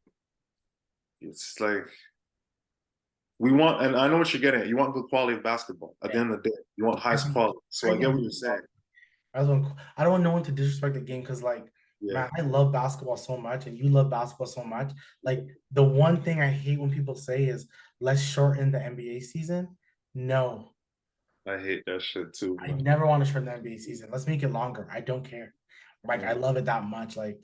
it's like we want, and I know what you're getting at. You want good quality of basketball at the Yeah. end of the day. You want I highest think quality. So I I get get what what you're you're saying. I don't want no one to disrespect the game because, like, Yeah, man, I love basketball so much, and you love basketball so much. Like, the one thing I hate when people say is let's shorten the NBA season. No, I hate that shit too, I man. never want to shorten the NBA season. Let's make it longer. I don't care. Like, I Mm, love it that much. Like,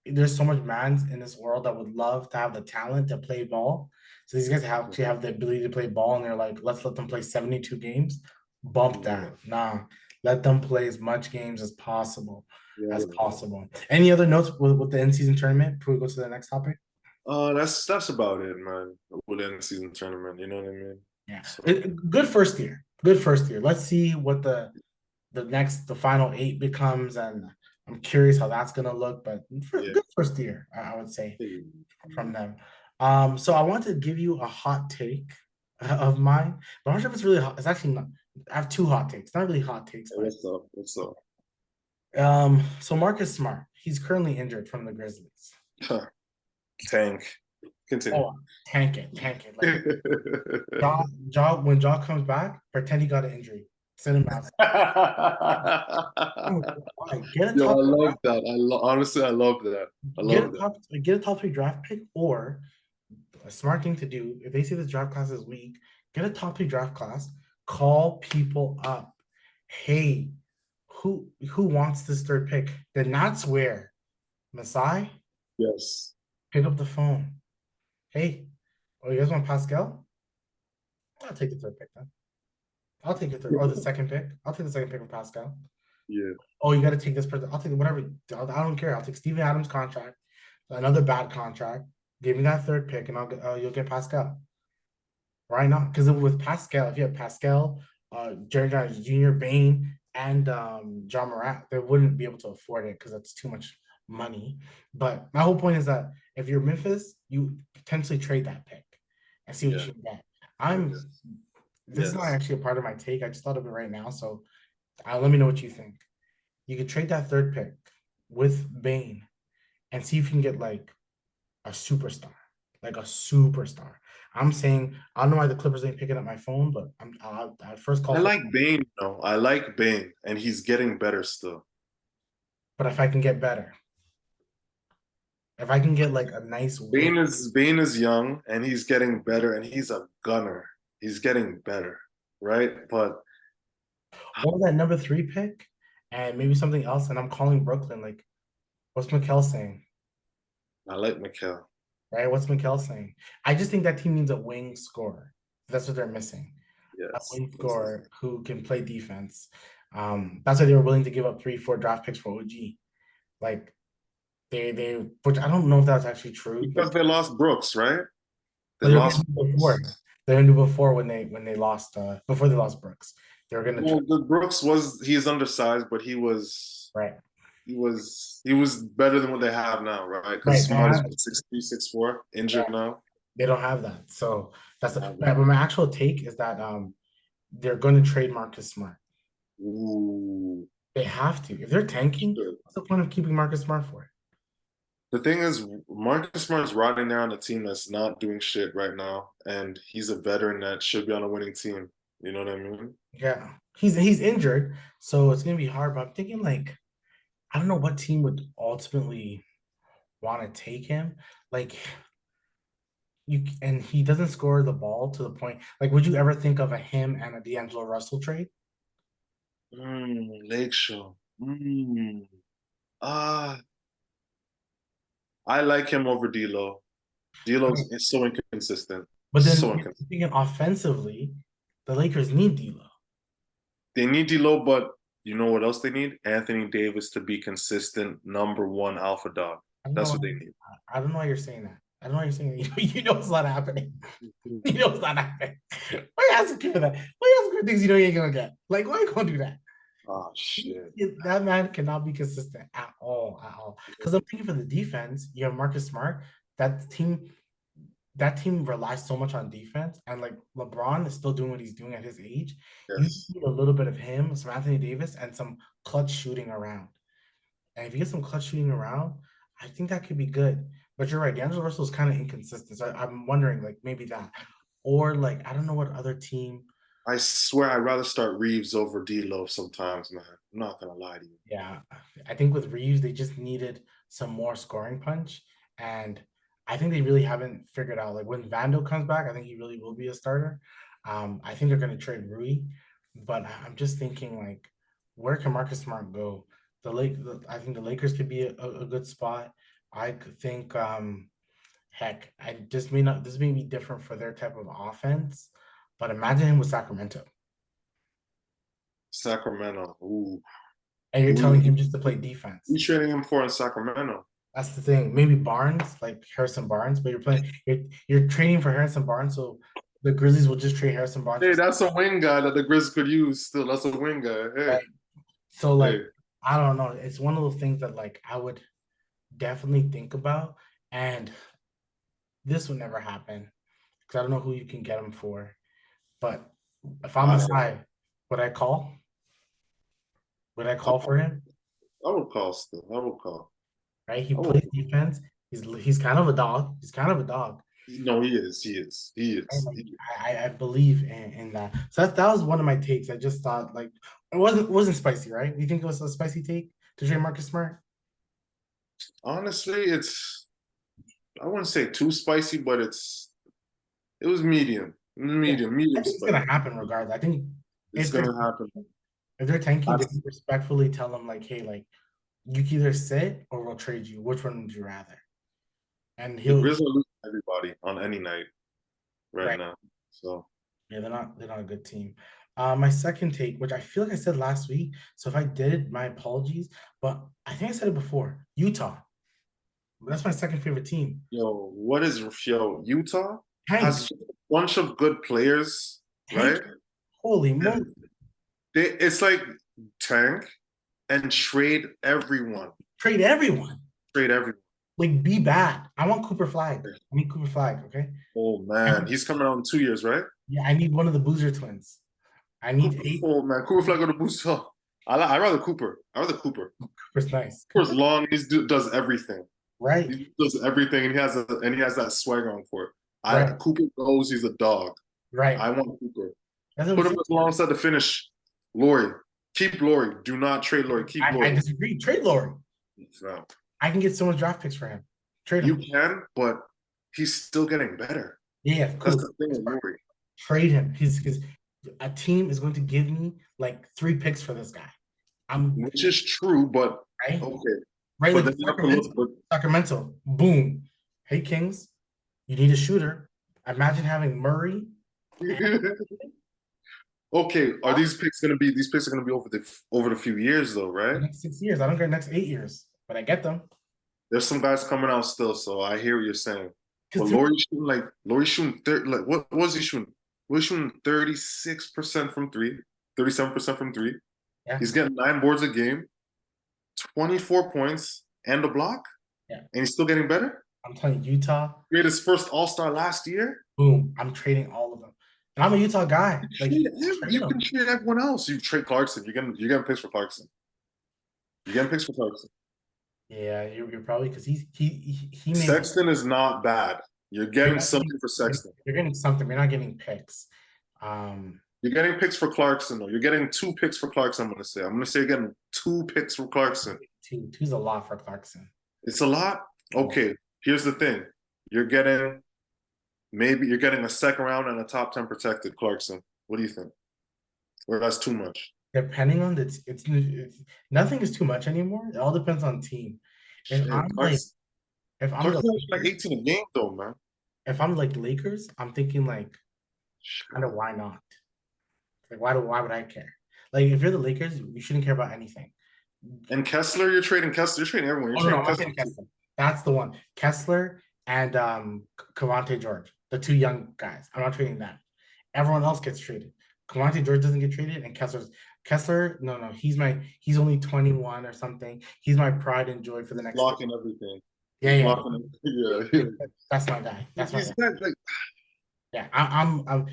there's so much man in this world that would love to have the talent to play ball. So these guys have actually have the ability to play ball, and they're like, let's let them play 72 games. Bump mm, that. Nah, let them play as much games as possible. yeah. As possible. Any other notes with the in-season tournament before we go to the next topic? That's about it, man. Within the season tournament, you know what I mean? Yeah. So Good first year. Good first year. Let's see what the final eight becomes, and I'm curious how that's gonna look. But yeah. good first year, I would say from them. So I want to give you a hot take of mine, but I'm not sure if it's really hot. It's actually not. I have two hot takes. Not really hot takes, Hey, but what's up? What's up? so Marcus Smart, he's currently injured from the Grizzlies. Tank. Continue. Oh, tank it. Like when Jaw comes back, pretend he got an injury. Send him out. Why? Get a Yo, I top love draft, that. Honestly, I love that. I love that. get a top three draft pick, or a smart thing to do if they say this draft class is weak, get a top three draft class, call people up. Hey, who wants this third pick? Then that's where Masai Yes. pick up the phone. Hey, oh, you guys want Pascal? I'll take the third pick then. I'll take the third or the second pick. I'll take the second pick of Pascal. Yeah. Oh, you got to take this person. I'll take whatever. I don't care. I'll take Steven Adams' contract, another bad contract. Give me that third pick, and you'll get Pascal. Why not? Because with Pascal, if you have Pascal, Jerry Jones Jr., Bain, and John Morant, they wouldn't be able to afford it because that's too much money. But my whole point is that if you're Memphis, you potentially trade that pick and see what Yeah. you can get. I'm. This is not Yes. actually a part of my take. I just thought of it right now. So let me know what you think. You could trade that third pick with Bain and see if you can get like a superstar, like a superstar. I'm saying I don't know why the Clippers ain't picking up my phone, but I first call I for. like Bane, I like Bane, and he's getting better still. But if I can get better, if I can get like a nice wing, Bane is young and he's getting better and he's a gunner. He's getting better, right? But or that number three pick, and maybe something else, and I'm calling Brooklyn. Like, what's Mikal saying? I like Mikal. Right? What's Mikal saying? I just think that team needs a wing scorer. That's what they're missing. A Yes. wing scorer who can play defense. That's why they were willing to give up 3, 4 draft picks for OG. Like which I don't know if that's actually true, but Because they lost Brooks, right? They they were gonna lost do before. Brooks. They were gonna do before when they lost before they lost Brooks. They were gonna try Well, the Brooks was he's undersized, but right, he was better than what they have now, right? Because right. Smart is 6'3", 6'4", injured now. They don't have that. So that's Have but that. my actual take is that they're going to trade Marcus Smart. Ooh. They have to. If they're tanking, Shit. what's the point of keeping Marcus Smart for? The thing is, Marcus Smart is riding there on a team that's not doing shit right now, and he's a veteran that should be on a winning team. You know what I mean? Yeah. He's injured, so it's gonna be hard. But I'm thinking like I don't know what team would ultimately want to take him. Like and he doesn't score the ball to the point. Like, would you ever think of a him and a D'Angelo Russell trade? Lakeshore. Ah, I like him over D'Lo. D'Lo's is so inconsistent, But then so you're inconsistent. thinking offensively, the Lakers need D'Lo. They need D'Lo, but you know what else they need? Anthony Davis to be consistent number one alpha dog. I don't know That's why what they need. I don't know why you're saying that. I don't know why you're saying that. You know it's not happening. You know it's not happening. Why you asking for that? Why you asking for things you know you ain't gonna get? Like, why you gonna do that? Oh shit. That man cannot be consistent at all, at all. Because I'm thinking for the defense, you have Marcus Smart. That team, that team relies so much on defense, and like LeBron is still doing what he's doing at his age. You Yes. need a little bit of him, some Anthony Davis, and some clutch shooting around. And if you get some clutch shooting around, I think that could be good. But you're right, D'Angelo Russell is kind of inconsistent. So I'm wondering, like maybe that, or like I don't know what other team. I swear I'd rather start Reeves over D'Lo sometimes, man. I'm not gonna lie to you. Yeah, I think with Reeves, they just needed some more scoring punch, and I think they really haven't figured out. Like when Vando comes back, I think he really will be a starter. I think they're going to trade Rui, but I'm just thinking like, where can Marcus Smart go? I think the Lakers could be a good spot. I could think, heck, I just may not. This may be different for their type of offense, but imagine him with Sacramento, Sacramento. Ooh. and you're telling Ooh. him just to play You defense. trading him for in Sacramento? That's the thing. Maybe Barnes, like Harrison Barnes, but you're trading for Harrison Barnes, so the Grizzlies will just trade Harrison Barnes Hey, for that's a wing guy that the Grizz could use still. That's a wing guy. Hey, right. So like hey. I don't know. It's one of those things that like I would definitely think about, and this would never happen because I don't know who you can get him for. But if I'm I, Masai, would I call? Would I I, call for him? I would call still. I would call. Right? He I would. plays defense. He's kind of a dog. He's kind of a dog. No, he is. He is. He And is. like He is. I believe in that. So that was one of my takes. I just thought like it wasn't spicy, right? You think it was a spicy take to trade Marcus Smart? Honestly, I wouldn't say too spicy, but it was medium. Yeah, I Medium think it's spicy. gonna happen regardless. I think It's if they're gonna happen. if they're tanking, I, they respectfully tell them like, hey, like you can either sit or we'll trade you. Which one would you rather? And the he'll Grizz are losing everybody on any night right right. now. So Yeah, they're not a good team. My second take, which I feel like I said last week, so if I did, my apologies, but I think I said it before. Utah. That's my second favorite team. Utah Tank, has a bunch of good players, tank. right? Holy moly. And it's like tank and trade everyone. Trade everyone. Trade everyone. Like, be bad. I want Cooper Flag. I need Cooper Flag, okay? Oh I man, need, he's coming out in 2 years, right? yeah, I need one of the Boozer twins. I need Cooper, eight. oh man, Cooper Flag on the boost. Oh, I rather Cooper. I rather Cooper. Cooper's nice. Cooper's Cooper, long. Does everything. right, He does everything, and he has that swag on for it. right, Cooper knows he's a dog. I right. want Cooper. That's what I'm Put him saying. alongside the finish. Lori, keep Lori. Do not trade Lori. Keep I Lori. disagree. Trade Laurie. No. I can get so much draft picks for him. Trade You him. can, but he's still getting better. Yeah, yeah, That's cool. the thing with Lori. Trade him. His a team is going to give me like 3 picks for this guy. I'm Which is true, but right, okay. right. But Like then you have to Sacramento, look. But Sacramento. Boom. Hey Kings, you need a shooter. Imagine having Murray. And Okay, are Huh? these picks are gonna be over the few years though, The right? next 6 years. I don't get next 8 years, but I get them. There's some guys coming out still, so I hear what you're saying. But Because Laurie's shooting 30, like what was he shooting? Was he shooting 36% from three, 37% from three. yeah, He's getting 9 boards a game, 24 points and a block, yeah. and he's still getting better. I'm telling you, Utah, He made his first All-Star last year. boom. I'm trading all of them. And I'm a Utah guy. Like, trade You can them. trade everyone else. You trade Clarkson. You're getting picks for Clarkson. You're getting picks for Clarkson. Yeah, you're probably because he made Sexton is not bad. You're you're getting not getting something for Sexton. you're getting something. You're not getting picks. Um, You're getting picks for Clarkson, though. You're getting 2 picks for Clarkson, I'm going to say you're getting 2 picks for Clarkson. two's a lot for Clarkson. It's a lot. Okay, here's the thing. You're getting maybe you're getting a second round and a top 10 protected Clarkson. What do you think? Or that's too much? Depending on it's nothing is too much anymore. It all depends on team. If Shit, I'm like if I'm the Clarkson like Lakers, 18 a game, though, man. if I'm like Lakers, I'm thinking like kind of why not? Like why would I care? Like if you're the Lakers, you shouldn't care about anything. And Kessler, you're trading Kessler. You're trading everyone. You're Oh no, trading I'm not Kessler saying too. Kessler. That's the one. Kessler and Cavante George, the two young guys. I'm not trading them. Everyone else gets traded. Cavante George doesn't get traded, and Kessler. No, he's only 21 or something. He's my pride and joy for the He's next 3. blocking everything. Yeah, He's yeah. blocking everything. Yeah, yeah. That's my guy. That's my These guy. guys, like, Yeah, I'm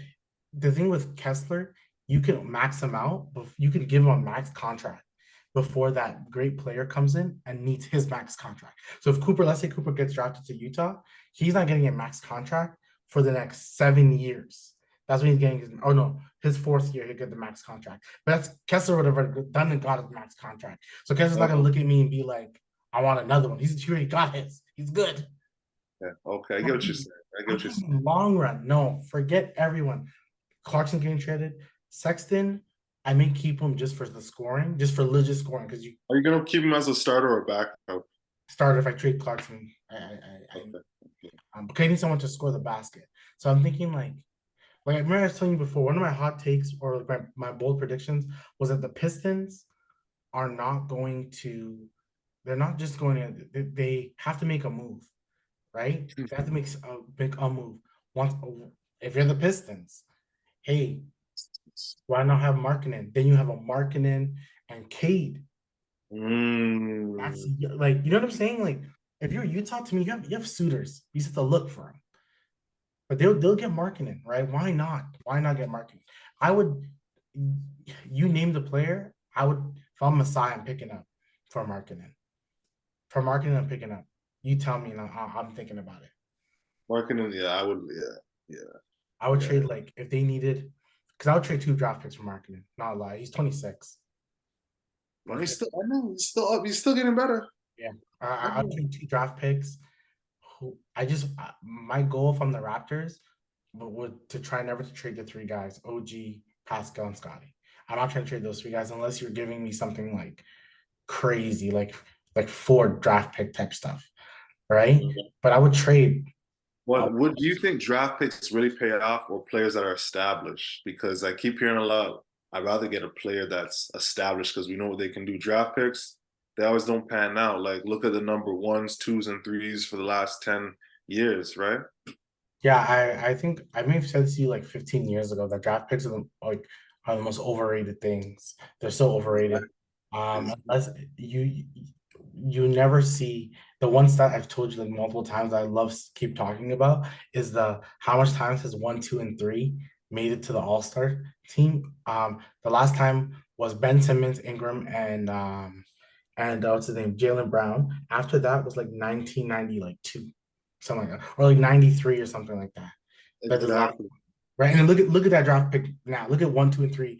the thing with Kessler, you can max him out, but you can give him a max contract before that great player comes in and needs his max contract. So if Cooper, let's say Cooper gets drafted to Utah, he's not getting a max contract for the next 7 years. That's when he's getting his, oh no, his 4th year he'll get the max contract. But that's Kessler would have done and got his max contract. So Kessler's not gonna look at me and be like, I want another one. He already got his. He's good. yeah, okay, I get what you're saying. I get I'm what you're saying. thinking long run. No, forget everyone. Clarkson getting traded. Sexton, I may keep him just for the scoring, just for legit scoring, because you Are you gonna keep him as a starter or backup? start if I trade Clarkson. Okay. Because I need someone to score the basket. So I'm thinking like I remember I was telling you before, one of my hot takes or like my bold predictions was that the Pistons are not going to, they're not just going to, they have to make a move, right? They have to make a move. Once, if you're the Pistons, hey, why not have Markkinen? Then you have a Markkinen and Cade. That's Mm. like you know what I'm saying. Like if you're Utah, to me, you have suitors. You just have to look for them, but they'll get Markkinen, right? Why not? Why not get Markkinen? I would. You name the player. I would. If I'm Messiah, I'm picking up for Markkinen. For Markkinen, I'm picking up. You tell me, and I'm thinking about it. Marketing, yeah, I would, yeah, I would yeah, trade like if they needed, because I would trade 2 draft picks for Markkinen. Not a lie. He's 26. but I know, he's still up, he's still getting better. Yeah, I I'll know. trade 2 draft picks. Who I just my goal from the Raptors would to try never to trade the 3 guys: OG, Pascal, and Scotty. I'm not trying to trade those 3 guys unless you're giving me something like crazy, like 4 draft pick type stuff, right? Mhm. But I would trade. I What do you think draft picks really pay off or players that are established? Because I keep hearing a lot. I'd rather get a player that's established because we know what they can do. Draft picks, they always don't pan out. Like look at the number ones, twos, and threes for the last 10 years, right? Yeah, I think I may have said to you like 15 years ago that draft picks are the most overrated things. They're so overrated. Unless you never see the one stat I've told you like multiple times that I love keep talking about is the how much times has 1, 2, and 3 made it to the All-Star team. The last time was Ben Simmons, Ingram, and what's his name, Jalen Brown. After that was like 1990, like two, something like that, or like 93 or something like that. That is the last Exactly. right. And then look at that draft pick now. Look at 1, 2, and 3.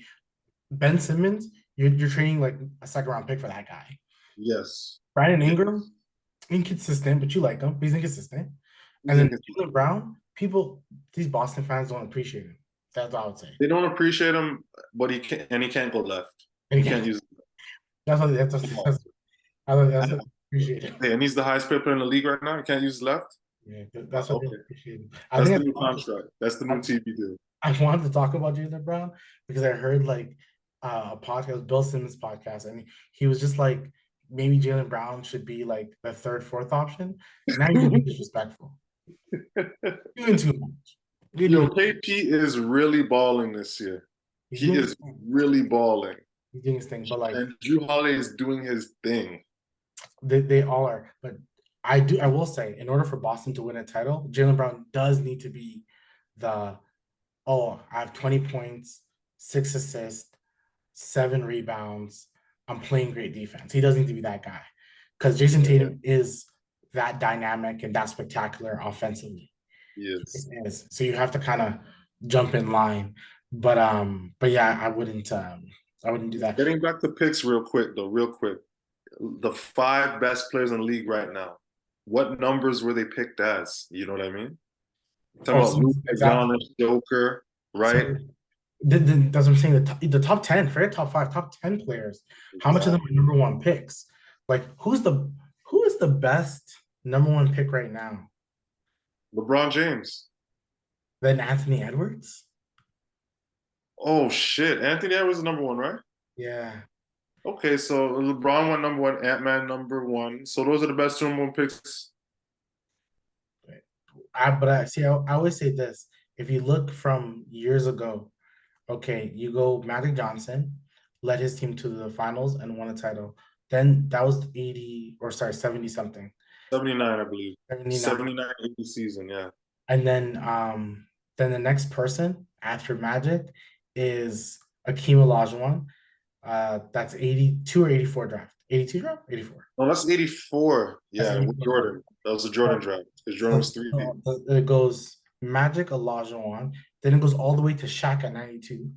Ben Simmons, you're trading like a second round pick for that guy. Yes. Brandon Yeah. Ingram, inconsistent, but you like him. He's inconsistent. He's And then inconsistent. Jalen Brown, these Boston fans don't appreciate him. That's what I would say. They don't appreciate him, but he can't go left. And He can't again, use that's what they appreciate him. and he's the highest paid player in the league right now. He can't use his left. Yeah, that's what they Okay. appreciate him. I That's think the that's new contract. That's the new I, TV deal. I wanted to talk about Jalen Brown because I heard like a podcast, Bill Simmons podcast, and he was just like maybe Jalen Brown should be like the third, fourth option. Now you're just being disrespectful. You're doing too much. You're Yo, doing KP is really balling this year. he's He doing his is thing. really balling. He's doing his thing, but like And Drew Holiday is doing his thing. they all are. But I will say, in order for Boston to win a title, Jalen Brown does need to be the I have 20 points, 6 assists, 7 rebounds. I'm playing great defense. He doesn't need to be that guy because Jason Yeah, Tatum is that dynamic and that spectacular offensively. he He is. just is. So you have to kind of jump in line. But yeah, I wouldn't do that. Getting back to picks real quick, though, real quick. The five best players in the league right now. What numbers were they picked as? You know what I mean? Talking Oh, about so Luka, exactly. Giannis, Joker, right? So that's what I'm saying. The top 10, forget top five, top 10 players. How much of them are Exactly. number one picks? Like who is the best number one pick right now? LeBron James. Then Anthony Edwards? Oh shit. Anthony Edwards is number one, right? Yeah. Okay, so LeBron went number one, Ant-Man number one. So those are the best two number one picks. But I see I always say this. If you look from years ago, okay, you go Magic Johnson led his team to the finals and won a title. Then that was 80 or sorry, 70 something. 79, I believe. 79. 79, 80 season, yeah. And then the next person after Magic is Akeem Olajuwon. That's 82 or 84 draft. 82 draft? 84. No, that's 84. That's Yeah, with 84 draft. Jordan. That was a Jordan So, draft. Because Jordan so, was three. so it goes Magic Olajuwon, then it goes all the way to Shaq at 92.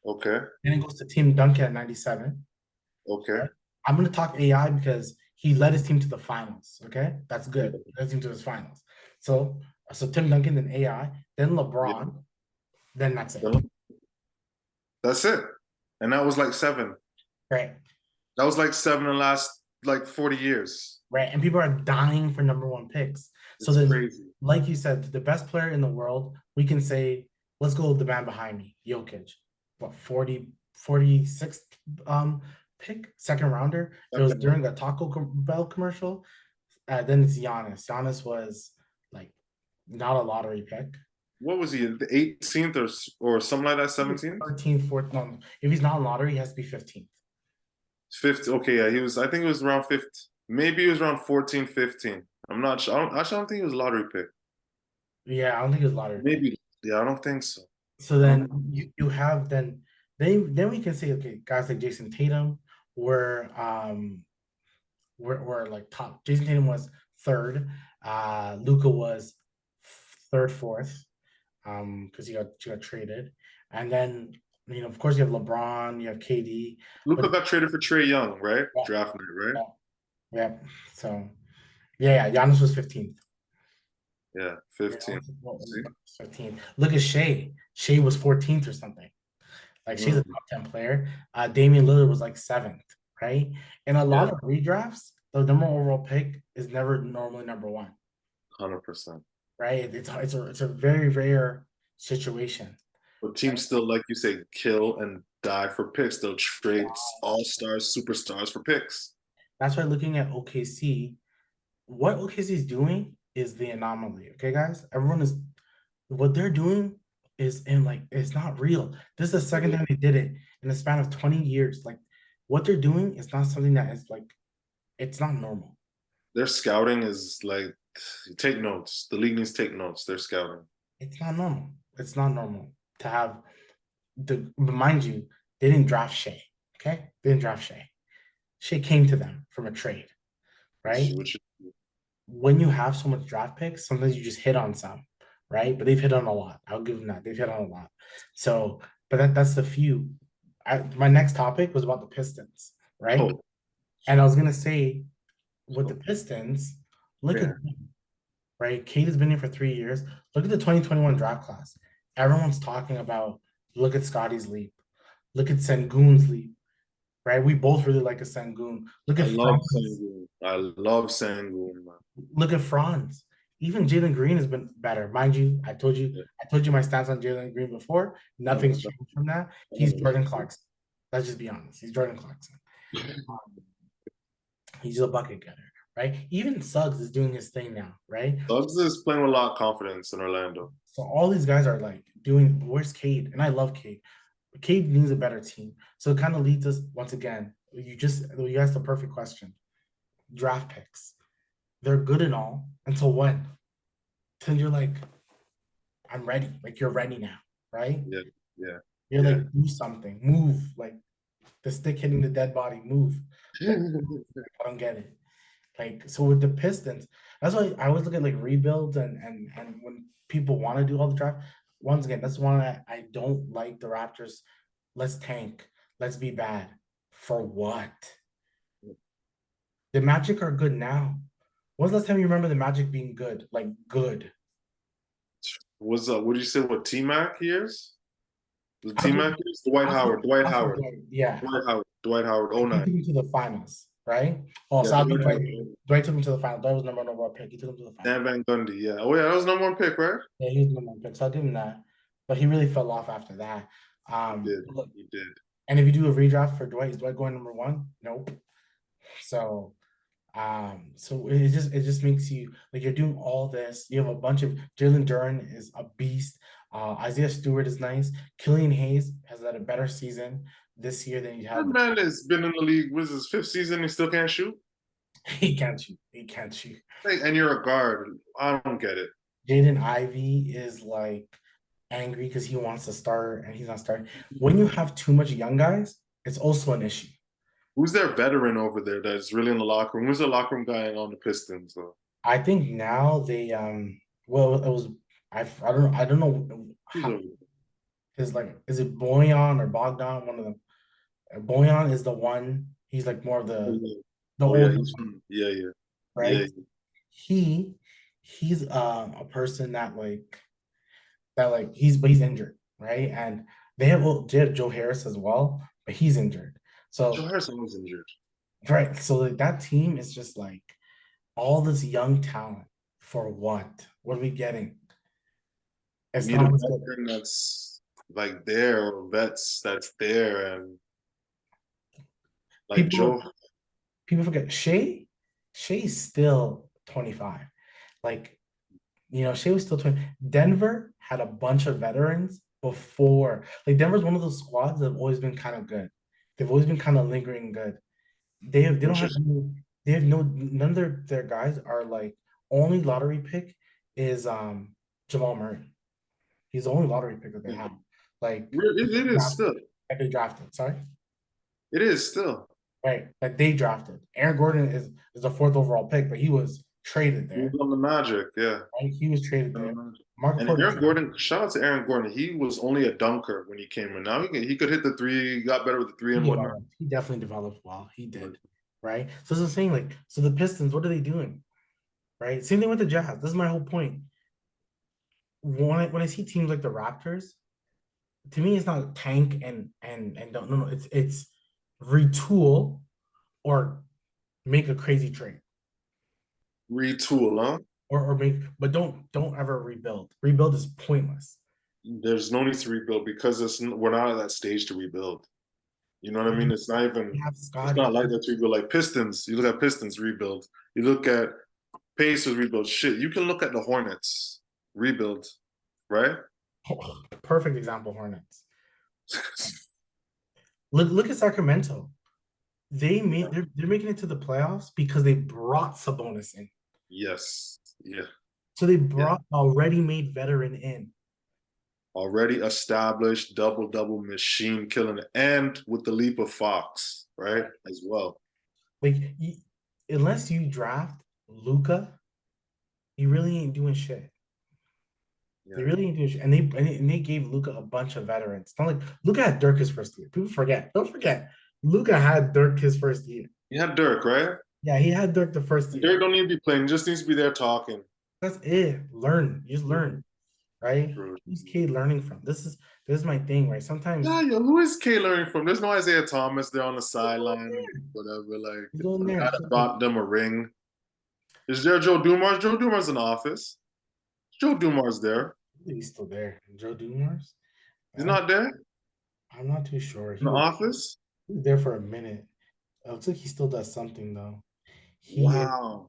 Okay. Then it goes to Tim Duncan at 97. Okay. Right? I'm gonna talk AI because he led his team to the finals. Okay, that's Yeah. good. He led his team to his finals. So Tim Duncan, then AI, then Yeah. LeBron, then that's it. That's it. And that was like seven. Right. That was like seven in the last like 40 years. Right. And people are dying for number one picks. So It's then, crazy. like you said, the best player in the world, we can say, let's go with the man behind me, Jokic. What, 46th pick, second rounder? It was Second. during a Bell commercial. Then it's Giannis. Giannis was like not a lottery pick. What was he? The 18th or something like that, 17th? 13th, 14th. No, if he's not in lottery, he has to be 15th. Fifth. Okay, yeah, he was. I think it was around 15. Maybe he was around 14, 15. I'm not sure. Actually, I don't think he was a lottery pick. Yeah, I don't think it was lottery pick. Maybe. Yeah, I don't think so. So I don't. then you have then we can say okay, guys like Jason Tatum were like top. Jason Tatum was third. Luca was third, fourth, because he got traded. And then of course you have LeBron, you have KD, but Luca got traded for Trey Young, right? yeah, Draft night, right? yeah, yeah. So yeah, Giannis was 15th. Yeah, Yeah, 15. See? 15th. Look at Shea. Shea was 14th or something. Like she's a Mm, top 10 player. Damian Lillard was like seventh, right? And a yeah, lot of redrafts, the number one overall pick is never normally number one, 100%. right? It's a very rare situation. But teams still, like you say, kill and die for picks. They'll trade all stars, superstars for picks. That's why looking at OKC, what OKC is doing is the anomaly. Okay, guys, everyone is what they're doing is in like it's not real. This is the second time they did it in the span of 20 years. Like what they're doing is not something that is like it's not normal. Their scouting is like, take notes. The league needs to take notes. Their scouting. It's not normal. It's not normal to have but mind you, they didn't draft Shea. Okay, they didn't draft Shea. Shea came to them from a trade, right? Which When you have so much draft picks, sometimes you just hit on some, right? But they've hit on a lot. I'll give them that. They've hit on a lot. So, but that's the few. My next topic was about the Pistons, right? oh, And I was gonna say with the oh, Pistons, look at yeah. them, right? Kate has been here for 3 years. Look at the 2021 draft class. Everyone's talking about look at Scotty's leap. Look at Sengun's leap, right? We both really like a Sengun. Look I at love Franz. Sangoon. I love Sangoon, man. Look at Franz. Even Jalen Green has been better. Mind you, Yeah. I told you my stance on Jalen Green before. No, Nothing's no, changed from that. He's no. Jordan Clarkson. Let's just be honest. He's Jordan Clarkson. He's a bucket getter, right? Even Suggs is doing his thing now, right? Suggs is playing with a lot of confidence in Orlando. So all these guys are like doing. Where's Cade? And I love Cade. Cade needs a better team. So it kind of leads us once again. You asked the perfect question. Draft picks. They're good and all until when? Till you're like, I'm ready. Like you're ready now, right? Yeah, yeah, You're yeah. like, do something, move. Like the stick hitting the dead body, move. Like I don't get it. Like so with the Pistons, that's why I always look at like rebuilds and when people want to do all the draft. Once again, that's why I don't like the Raptors. Let's tank. Let's be bad. For what? The Magic are good now. When's the last time you remember the Magic being good? Like good. What's up? What did you say? What T Mac years? The T After Mac years? Dwight after Howard. Dwight after Howard. Dwight, yeah. Dwight Howard. Dwight Howard. Like Oh he nine. took him to the finals, right? Oh, Yeah, so I'll give Dwight Dwight. Howard. Dwight took him to the finals. Dwight was number one overall pick. He took him to the finals. Dan Van Gundy. Yeah. Oh yeah, that was number one pick, right? Yeah, he was the number one pick. So I'll give him that. But he really fell off after that. He did. Look, He did. and if you do a redraft for Dwight, is Dwight going number one? Nope. So so it just makes you like you're doing all this. You have a bunch of Jalen Duren is a beast. Isaiah Stewart is nice. Killian Hayes has had a better season this year than he That had. man has been in the league. What is his fifth season? He still can't shoot. He can't shoot. He can't shoot. Like, and you're a guard. I don't get it. Jaden Ivey is like angry because he wants to start and he's not starting. When you have too much young guys, it's also an issue. Who's their veteran over there that's really in the locker room? Who's the locker room guy on the Pistons? I think now they well it was I don't know Who's how over is like is it Boyan or Bogdan one of them. Boyan is the one. He's like more of there? the Oh yeah, older he's one, yeah, yeah, yeah. right? He he's a person that he's injured, right? And they have Joe Harris as well, but he's injured. Joe So Harrison was injured. right, so like that team is just like all this young talent for what? What are we getting? You It's need a not as good. veteran that's like there, or vets that's there, and like People Joe. people forget Shea's still 25. Like, Shea was still 20. Denver had a bunch of veterans before. Like Denver's one of those squads that have always been kind of good. They've always been kind of lingering good. They don't have Interesting. they have no none of their guys are like only lottery pick is Jamal Murray. He's the only lottery pick that they have. Like It is still. that they drafted. Sorry. It is still. Right. That they drafted. Aaron Gordon is the fourth overall pick, but he was traded He was there. on the Magic, yeah. Right? He was traded there. Marco And Porter. Aaron Gordon, shout out to Aaron Gordon. He was only a dunker when he came in. Now he could hit the three. He got better with the three He and whatnot. developed. He definitely developed well. He did. Right. So it's the same, like, so the Pistons, what are they doing? Right. Same thing with the Jazz. This is my whole point. When I see teams like the Raptors, to me, it's not tank and don't no, it's retool or make a crazy trade. Retool, huh? Or make but don't ever rebuild. Rebuild is pointless. There's no need to rebuild because we're not at that stage to rebuild. You know what I mean? It's not even. You have It's not Scotty. like that to rebuild. Like Pistons, you look at Pistons rebuild. You look at Pacers rebuild. Shit, you can look at the Hornets rebuild, right? Perfect example, Hornets. Look at Sacramento. They're making it to the playoffs because they brought Sabonis in. Yes, yeah, So they yeah. brought a ready-made veteran in. Already established double double machine killing, and with the leap of Fox, right, as well. Like unless you draft Luca, you really ain't doing shit. They Yeah, really ain't doing shit. And they gave Luca a bunch of veterans. It's not like Luca had Dirk his first year. People forget. Don't forget. Luca had Dirk his first year. you had Dirk, right? Yeah, he had Dirk the first And year. Dirk don't need to be playing; just needs to be there talking. That's it. Learn. You just learn, right? True. Who's Cade learning from? This is my thing, right? Sometimes Yeah, yo, who is K learning from? There's no Isaiah Thomas there on the he's going sideline, there. whatever. Like He's going the there. guy So that like, brought them a ring. Is there Joe Dumars? Joe Dumars in the office. Joe Dumars there. He's still there. Joe Dumars? He's not there I'm not too sure. in the office. He was there for a minute. It looks like he still does something though. He is Wow.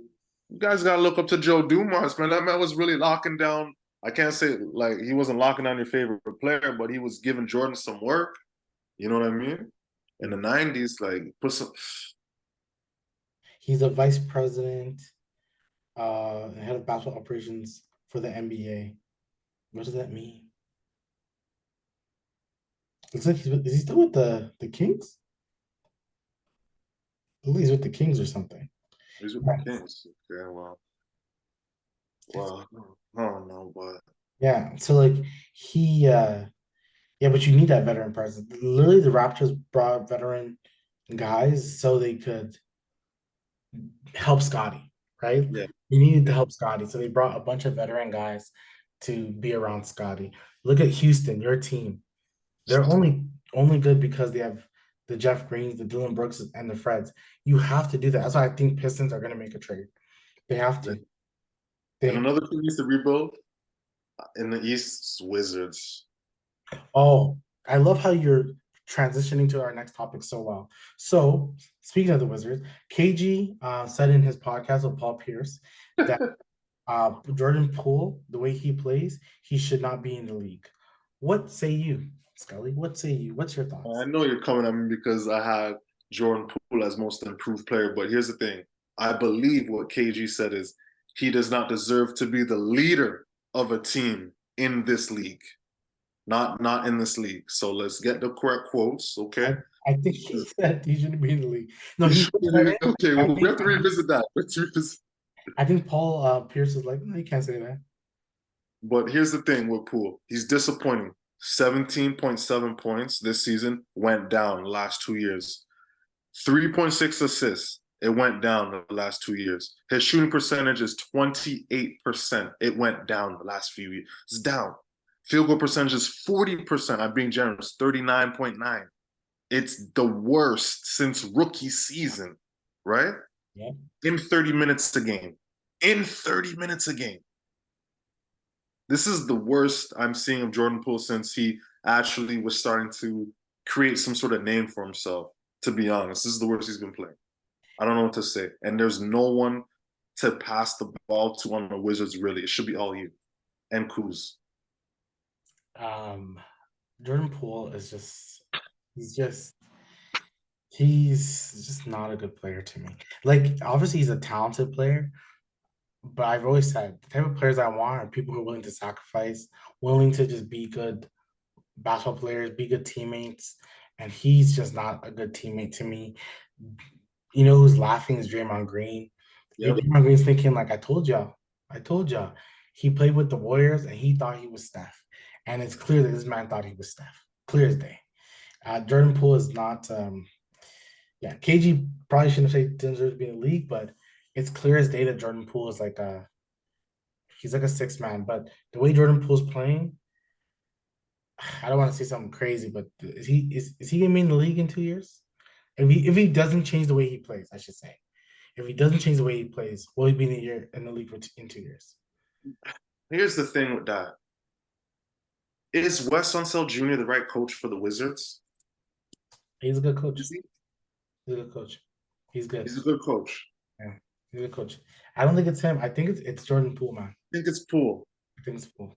You guys gotta look up to Joe Dumars, man. That man was really locking down. I can't say like he wasn't locking down your favorite player, but he was giving Jordan some work. You know what I mean? In the '90s, like put some. he's a vice president, head of basketball operations for the NBA. What does that mean? Looks like is he still with the Kings? I believe he's with the Kings or something. He's with the Yeah. Kings. Okay, well, I don't know, but Yeah. So like he yeah, but you need that veteran presence. Literally the Raptors brought veteran guys so they could help Scotty, right? yeah, They needed to yeah. help Scotty. So they brought a bunch of veteran guys to be around Scotty. Look at Houston, your team. They're only good because they have the Jeff Greens, the Dylan Brooks, and the Freds. You have to do that. That's why I think Pistons are going to make a trade. They have Yeah. to. And They another team needs to rebuild in the East, Wizards. oh, I love how you're transitioning to our next topic so well. So speaking of the Wizards, KG said in his podcast with Paul Pierce that Jordan Poole, the way he plays, he should not be in the league. What say you, Scully? What say you? What's your I thoughts? know you're coming at me because I had Jordan Poole as most improved player, but here's the thing. I believe what KG said is he does not deserve to be the leader of a team in this league. Not in this league. So let's get the correct quotes, okay? I, I think he said he shouldn't be in the league. No, he said it. Okay, I well, we think have to revisit that. Let's revisit. I think Paul Pierce is like, no, you can't say that. But here's the thing with Poole. He's disappointing. 17.7 points this season went down the last 2 years. 3.6 assists. It went down the last 2 years. His shooting percentage is 28%. It went down the last few years. It's down. Field goal percentage is 40%. I'm being generous, 39.9. It's the worst since rookie season, right? Yeah. In 30 minutes a game. In 30 minutes a game. This is the worst I'm seeing of Jordan Poole since he actually was starting to create some sort of name for himself, to be honest. This is the worst he's been playing. I don't know what to say. And there's no one to pass the ball to on the Wizards, really. It should be all you and Kuz. Um, Jordan Poole is he's just he's just not a good player to me. Like obviously he's a talented player, but I've always said the type of players I want are people who are willing to sacrifice, willing to just be good basketball players, be good teammates. And he's just not a good teammate to me. You know who's laughing is Draymond Green. Yep. Draymond Green's thinking like, I told y'all. He played with the Warriors and he thought he was Steph, and it's clear that this man thought he was Steph, clear as day. Jordan Poole is not. Yeah, KG probably shouldn't say deserves to be in the league, but it's clear as day that Jordan Poole is like a he's like a six man. But the way Jordan Poole's playing, I don't want to say something crazy, but is he gonna be in the league in 2 years? If he doesn't change the way he plays, I should say. If he doesn't change the way he plays, will he be in the league in 2 years? Here's the thing with that. Is Wes Unseld Jr. the right coach for the Wizards? He's a good coach. Is he? He's a good coach. He's good. He's a good coach. Yeah, he's a good coach. I don't think it's him. I think it's Jordan Poole, man. I think it's Poole. I think it's Poole.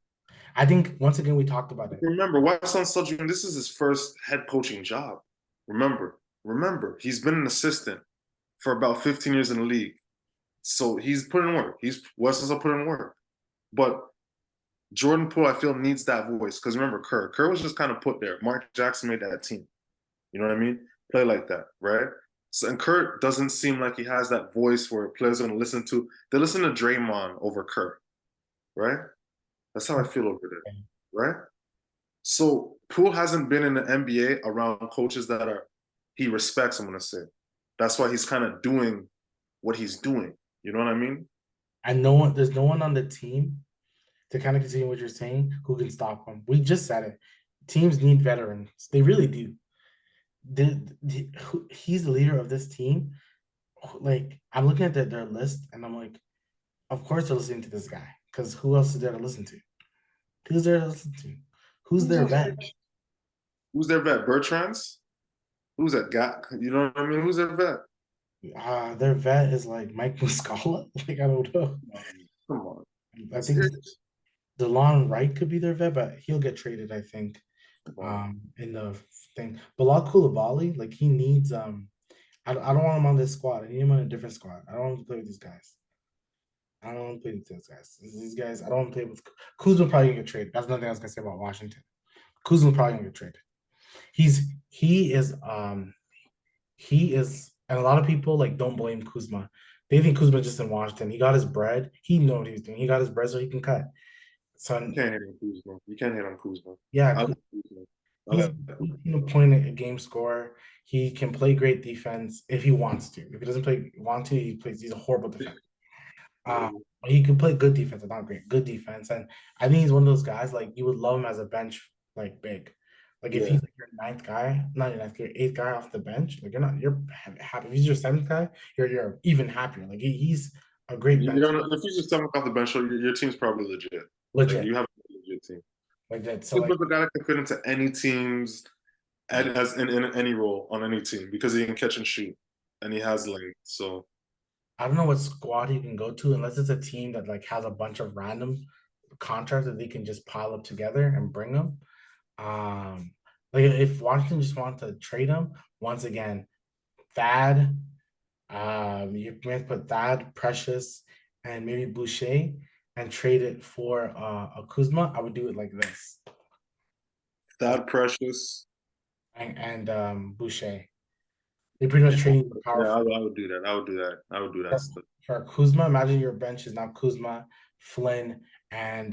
I think once again we talked about it. Remember, Wes Unseld Jr., this is his first head coaching job. Remember, he's been an assistant for about 15 years in the league. So he's put in work. Wes Unseld put in work. But Jordan Poole, I feel, needs that voice. Because remember, Kerr. Kerr was just kind of put there. Mark Jackson made that team. You know what I mean? Play like that, right? So, and Kerr doesn't seem like he has that voice where players are going to listen to. They listen to Draymond over Kerr, right? That's how I feel over there, right? So Poole hasn't been in the NBA around coaches that he respects, I'm going to say. That's why he's kind of doing what he's doing. You know what I mean? And there's no one on the team to kind of continue what you're saying who can stop him. We just said it. Teams need veterans. They really do. He's the leader of this team. Like I'm looking at their list and I'm like, Of course they're listening to this guy because who else is there to listen to? Who's there to listen to? Who's their vet? Who's their vet? Bertrand's? Who's that guy? You know what I mean? Who's their vet? Their vet is like Mike Muscala. Like I don't know. Come on. I think Serious? DeLon Wright could be their vet, but he'll get traded, I think. Come on. In the thing. Bilal Coulibaly, like he needs I don't want him on this squad. I need him on a different squad. I don't want to play with these guys. I don't want to play with these guys. These guys, I don't want to play with Kuzma probably gonna get traded. That's nothing I was gonna say about Washington. Kuzma probably gonna get traded. He's he is and a lot of people like don't blame Kuzma. They think Kuzma just in Washington. He got his bread. He know what he was doing. He got his bread so he can cut. You So can't hit on Kuzma. You can't hit on Kuzma. yeah, I like Kuzma. I he's like 18 point a game scorer. He can play great defense if he wants to. If he doesn't want to, he's a horrible defender. yeah. He can play good defense, but not great. Good defense, and I think he's one of those guys like you would love him as a bench like big. Like if Yeah. he's like your ninth guy, not your ninth, your eighth guy off the bench, like you're happy. If he's your seventh guy, you're even happier. Like he's a great You bench, don't, if you just someone off the bench, your team's probably legit. Like legit you have a legit team. like that. So like Kuzma's the guy that can fit into any teams and as in any role on any team because he can catch and shoot and he has length. So I don't know what squad he can go to unless it's a team that like has a bunch of random contracts that they can just pile up together and bring them. Um, like if Washington just wants to trade him, once again, Thad, you may put Thad, Precious, and maybe Boucher and trade it for a Kuzma. I would do it like this. So that Precious, Boucher. They pretty much trade the yeah, powerful. I would do that. I would do that. I would do that stuff. For Kuzma, imagine your bench is now Kuzma, Flynn, and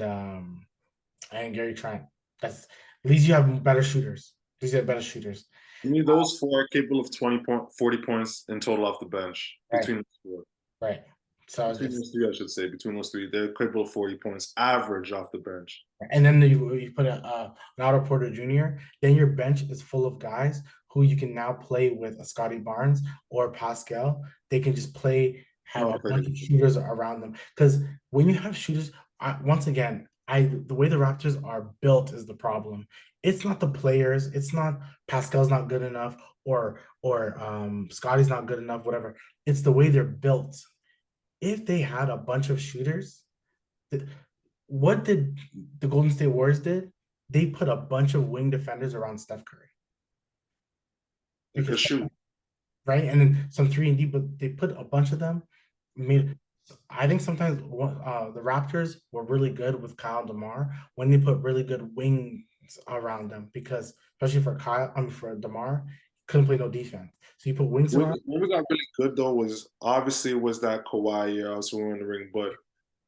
Gary Trent. That's at least you have better shooters. At least you have better shooters. You need those four capable of 40 points in total off the bench Right, between those four. right. So Between it's those three, I should say. Between those three, they're capable of 40 points average off the bench. and then you put an Otto Porter Jr. Then your bench is full of guys who you can now play with a Scotty Barnes or Pascal. They can just play have No, a play bunch of defense. shooters around them. Because when you have shooters, once again, the way the Raptors are built is the problem. It's not the players. It's not Pascal's not good enough or Scotty's not good enough. Whatever. It's the way they're built. If they had a bunch of shooters, what did the Golden State Warriors did? They put a bunch of wing defenders around Steph Curry They could because shoot. right, and then some 3-and-D, but they put a bunch of them. Made I think sometimes the Raptors were really good with Kyle DeMar when they put really good wings around them because especially for for DeMar, couldn't play no defense. So you put wings around. When we got really good though was obviously was that Kawhi year also in the ring. But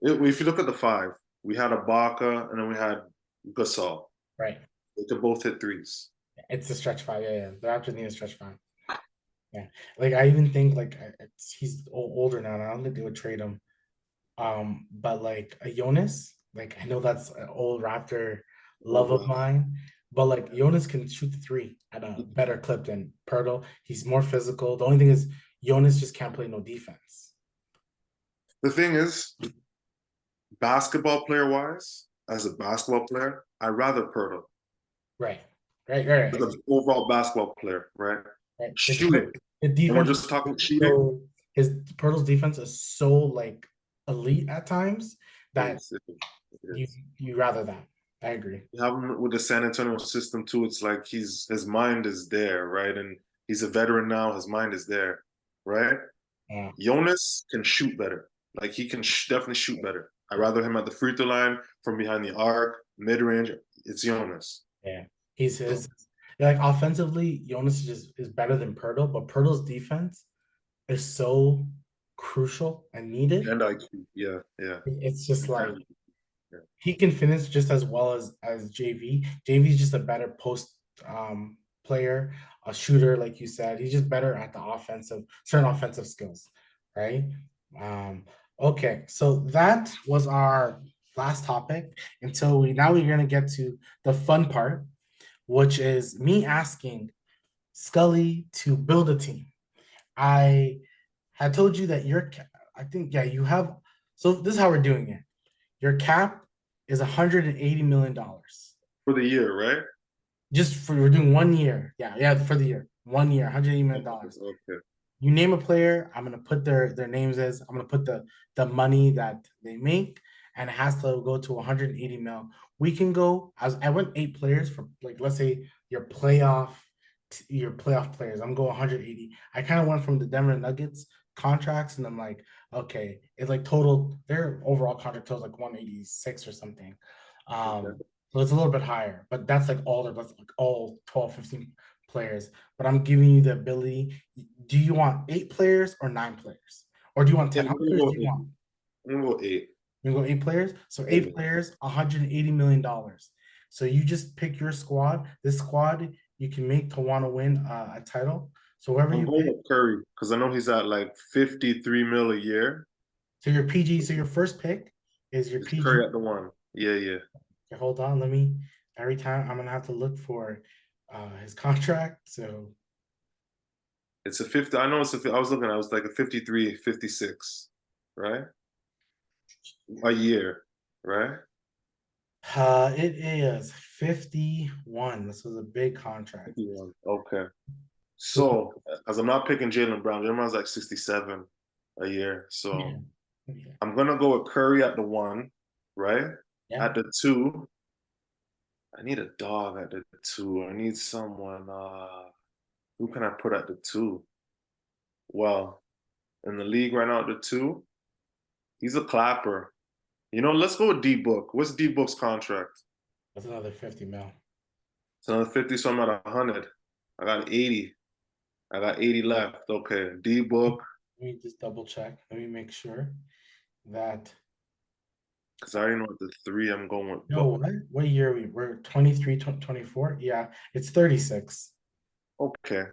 if you look at the five, we had Ibaka and then we had Gasol. Right. They could both hit threes. It's a stretch five. Yeah, yeah. The Raptors need a stretch five. Yeah. Like I even think like he's older now. And I don't think they would trade him. But like a Jonas, like I know that's an old Raptor love of mine, but like Jonas can shoot the three at a better clip than Pirtle. He's more physical. The only thing is Jonas just can't play no defense. The thing is, basketball player wise, as a basketball player, I'd rather Pirtle. Right. Right. As an overall basketball player, right? Right. Shooting. The And we're defense just talking shooting. so his Pirtle's defense is so like elite at times that It you is. you rather that. I agree. You have him with the San Antonio system too. It's like his mind is there, right? And he's a veteran now. His mind is there, right? Yeah. Jonas can shoot better. Like he can definitely shoot better. I'd rather him at the free throw line from behind the arc, mid range. It's Jonas. Yeah. He's his like offensively, Jonas is better than Pirtle, but Pirtle's defense is so crucial and needed. And IQ. Yeah, yeah. It's just like Yeah. he can finish just as well as JV. JV is just a better post player, a shooter, like you said. He's just better at the certain offensive skills, right? Um, okay, so that was our last topic until we're gonna get to the fun part, which is me asking Scully to build a team. I had told you that I think, yeah, you have So this is how we're doing it. Your cap is $180 million. for the year, right? Just for we're doing 1 year. Yeah, yeah, for the year. 1 year, $180 million. Okay, okay. You name a player, I'm gonna put their names as I'm gonna put the money that they make, and it has to go to 180 mil. We can go as I went 8 players for like let's say your playoff players. I'm going 180. I kind of went from the Denver Nuggets contracts, and I'm like, okay, it's like total their overall contract total is like 186 or something. Okay. So it's a little bit higher, but that's like all 12, 15 players. But I'm giving you the ability. Do you want 8 players or 9 players? Or do you want Yeah, 10? How I'm many gonna players do go you eight. want? I'm gonna go eight. You go 8 players? So Yeah. 8 players, $180 million. So you just pick your squad. This squad you can make to want to win a title. So whoever I'm you going pick, with Curry because I know he's at like 53 mil a year. so your PG, so your first pick is your It's Curry PG. at the one. Yeah, yeah. Okay, hold on, let me every time I'm gonna have to look for his contract. So It's a 50. I know it's a. I was looking. I was like a 53, 56, right? A year, right? it is 51. This was a big contract. 51. Okay. So So, as I'm not picking Jalen Brown, Jalen Brown's like 67 a year. yeah, So, yeah, I'm gonna go with Curry at the one, right? yeah. At the two, I need a dog at the two. I need someone. Who can I put at the two? Well, in the league right now at the two, he's a clapper. Let's go with D Book. What's D Book's contract? That's another 50 mil. It's another 50, so I'm at 100. I got 80. I got 80 left. Okay. D Book, Let me just double check. Let me make sure that because I already know at the three I'm going with no, Book. what year are we? We're 23, 24. Yeah, it's 36. Okay.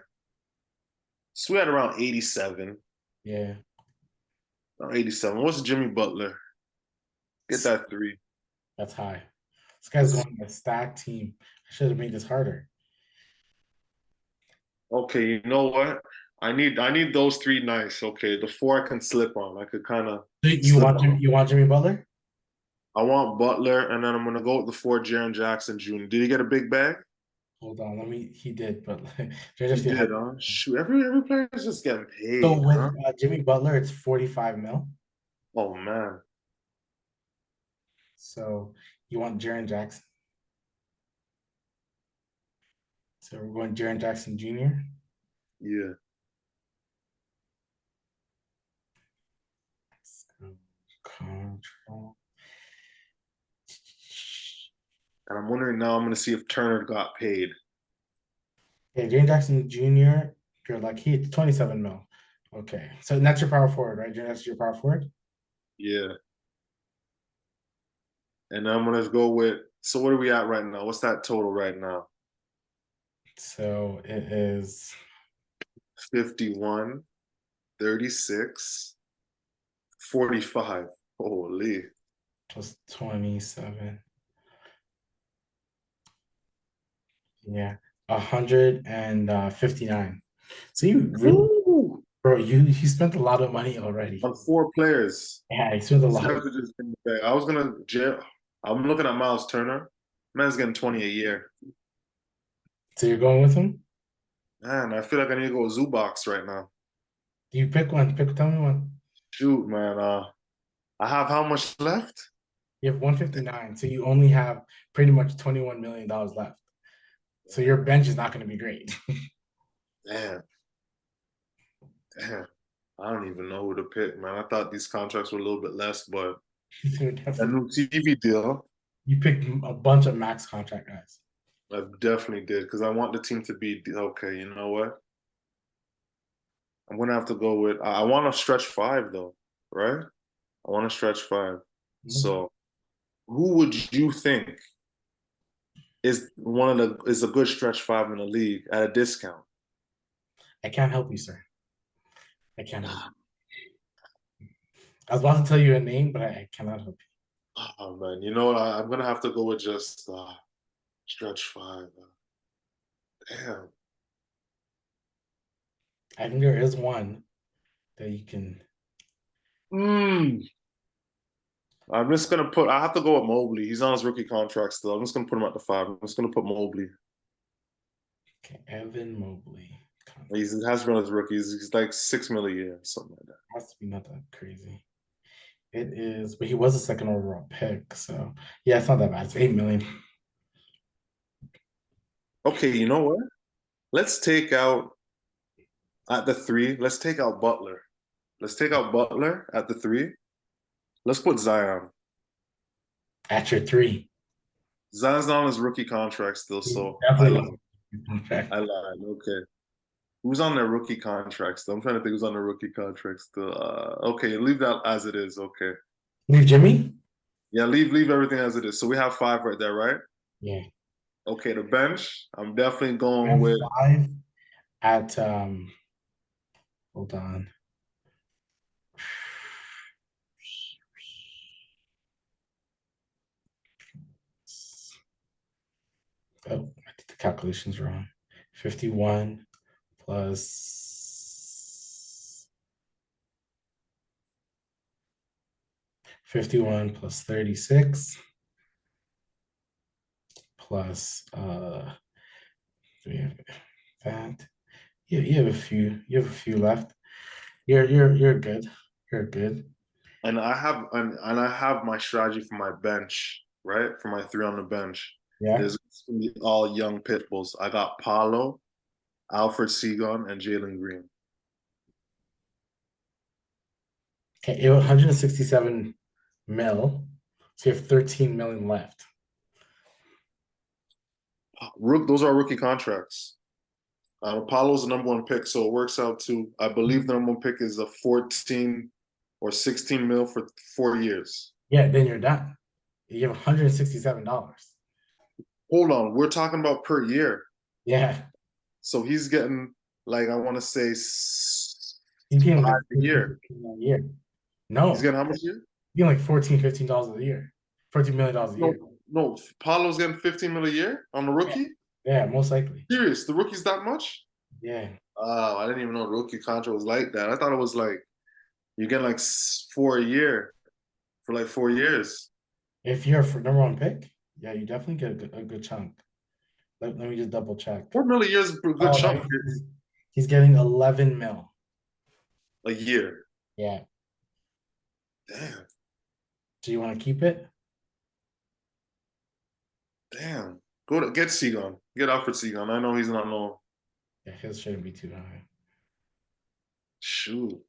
So we had around 87. Yeah. Around 87. What's Jimmy Butler? Get that three. That's high. This guy's What's going to a stacked team. I should have made this harder. okay, you know what? I need those three nice. Okay. The four I can slip on. I could kind of So slip on. You want Jimmy Butler? I want Butler, and then I'm gonna go with the four Jaren Jackson Jr. Did he get a big bag? Hold on, let me. He did, but He just did, huh? Shoot, every player's just getting so paid, huh? with Jimmy Butler, it's 45 mil. Oh man. So you want Jaren Jackson? So we're going Jaren Jackson Jr. Yeah. Control. And I'm wondering now, I'm gonna see if Turner got paid. Yeah, Jaren Jackson Jr. You're like he's 27 mil. Okay, so that's your power forward, right? That's your power forward. Yeah. And I'm gonna go with, so what are we at right now? What's that total right now? So it is 51, 36, 45. Holy. plus 27. Yeah, 159. So you really, Woo! bro, you spent a lot of money already. On four players. Yeah, you spent a These lot guys of. are just in the bag. I'm looking at Miles Turner. Man's getting 20 a year. So you're going with him? Man, I feel like I need to go Zubox right now. Do you pick one? Tell me one. Shoot, man. I have how much left? You have 159, so you only have pretty much $21 million left. So your bench is not going to be great. Damn, damn. I don't even know who to pick, man. I thought these contracts were a little bit less, but So that new TV deal, you picked a bunch of max contract guys. I definitely did because I want the team to be okay. You know what? I'm gonna have to go with. I want to stretch five though, right? I want to stretch five. Okay. So, who would you think is a good stretch five in the league at a discount? I can't help you, sir. I can't help you. I was about to tell you a name, but I cannot help Oh man, you know what? I'm gonna have to go with just stretch five. Damn. you. I think there is one that you can. Mm. I'm just gonna put. I have to go with Mobley. He's on his rookie contract still. I'm just gonna put him at the five. I'm just gonna put Mobley. Okay, Evan Mobley. He has been on his rookie. He's like 6 million a year, something like that. Has to be not that crazy. It is, but he was a second overall pick, so yeah, it's not that bad. It's 8 million. Okay, you know what? Let's take out at the three. Let's take out Butler. Let's take out Butler at the three. Let's put Zion. At your three. Zion's on his rookie contract still, He's so I definitely lied. not okay. I lied. Okay. Who's on their rookie contract still? I'm trying to think who's on their rookie contract still. Okay, leave that as it is. Okay. Leave Jimmy? Yeah, leave everything as it is. So we have five right there, right? Yeah. Okay, the bench. I'm definitely I going have with five at hold on. Oh, I did the calculations wrong. 51 plus 51 plus 36 plus do we have that? Yeah, you have a few left. You're good. You're good. and I have my strategy for my bench, right? For my three on the bench. Yeah. There's gonna be all young pit bulls. I got Paulo, Alfred Segon, and Jalen Green. Okay, 167 mil. So you have 13 million left. Rook, those are rookie contracts. Apollo's the number one pick, so it works out to, I believe the number one pick is a 14 or 16 mil for 4 years. Yeah, then you're done. You have $167. Hold on, we're talking about per year. Yeah. So he's getting, like, I want to say He's getting five like a 14, year. 15 a year. He's No, getting how much a year? he's getting like 14, $15 a year. $14 million a No, year. no, Paulo's getting 15 mil a year on the Yeah, rookie? yeah, most likely. Serious, the rookie's that much? Yeah. Oh, I didn't even know the rookie contract was like that. I thought it was like, you get like four a year for like 4 years. If you're for number one pick, yeah, you definitely get a good chunk. Let me just double check. 4 mil a year is a good Oh, no, chunk he's getting 11 mil. a year. Yeah. Damn, Do you want to keep it? damn. Go to get Seagon. Get Alfred Seagon. I know he's not no Yeah, his shouldn't be too high. shoot.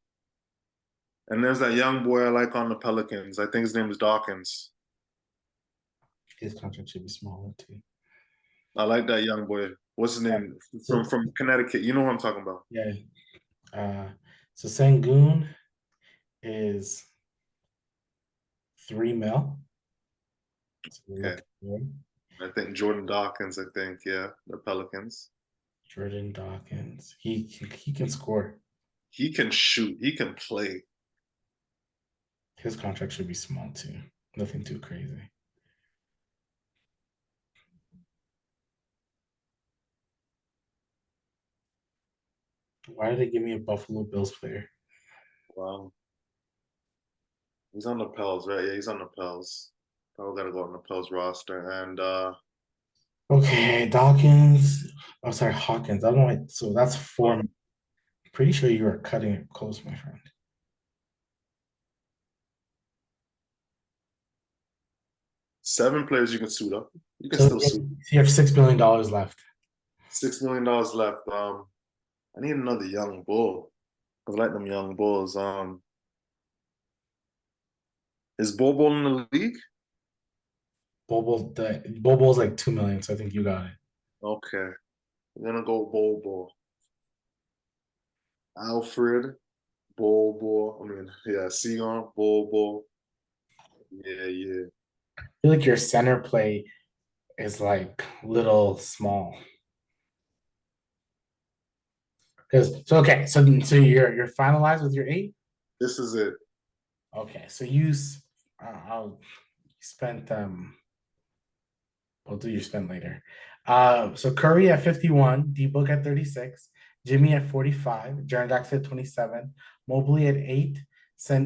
And there's that young boy I like on the Pelicans. I think his name is Dawkins. His contract should be smaller too. I like that young boy. What's his name? So From Connecticut. You know what I'm talking about. yeah. Uh so Sangoon is 3 mil. So we're Okay. looking good. I think Jordan Dawkins, I think, yeah, the Pelicans. Jordan Dawkins. He can score. He can shoot. He can play. His contract should be small too. Nothing too crazy. Why did they give me a Buffalo Bills player? Wow. He's on the Pels, right? Yeah, he's on the Pels. Probably gotta go on the Pels roster. And Okay, Dawkins. I'm sorry, Hawkins. I don't know. So that's four. Pretty sure you are cutting it close, my friend. 7 players you can suit up. You can So still suit. you have $6 million left. $6 million left. I need another young bull. I like them young bulls. Is Bobo in the league? Bobo's like 2 million, so I think you got it. Okay. I'm gonna go Bobo. Alfred, Bobo. I mean, yeah, Seagon, Bobo. Yeah, yeah. I feel like your center play is like little small. Because so okay, so you're finalized with your eight. This is it. Okay, so I'll you spent we'll do your spend later. So Curry at 51, D Book at 36, Jimmy at 45, Jaren Jackson at 27, Mobley at 8.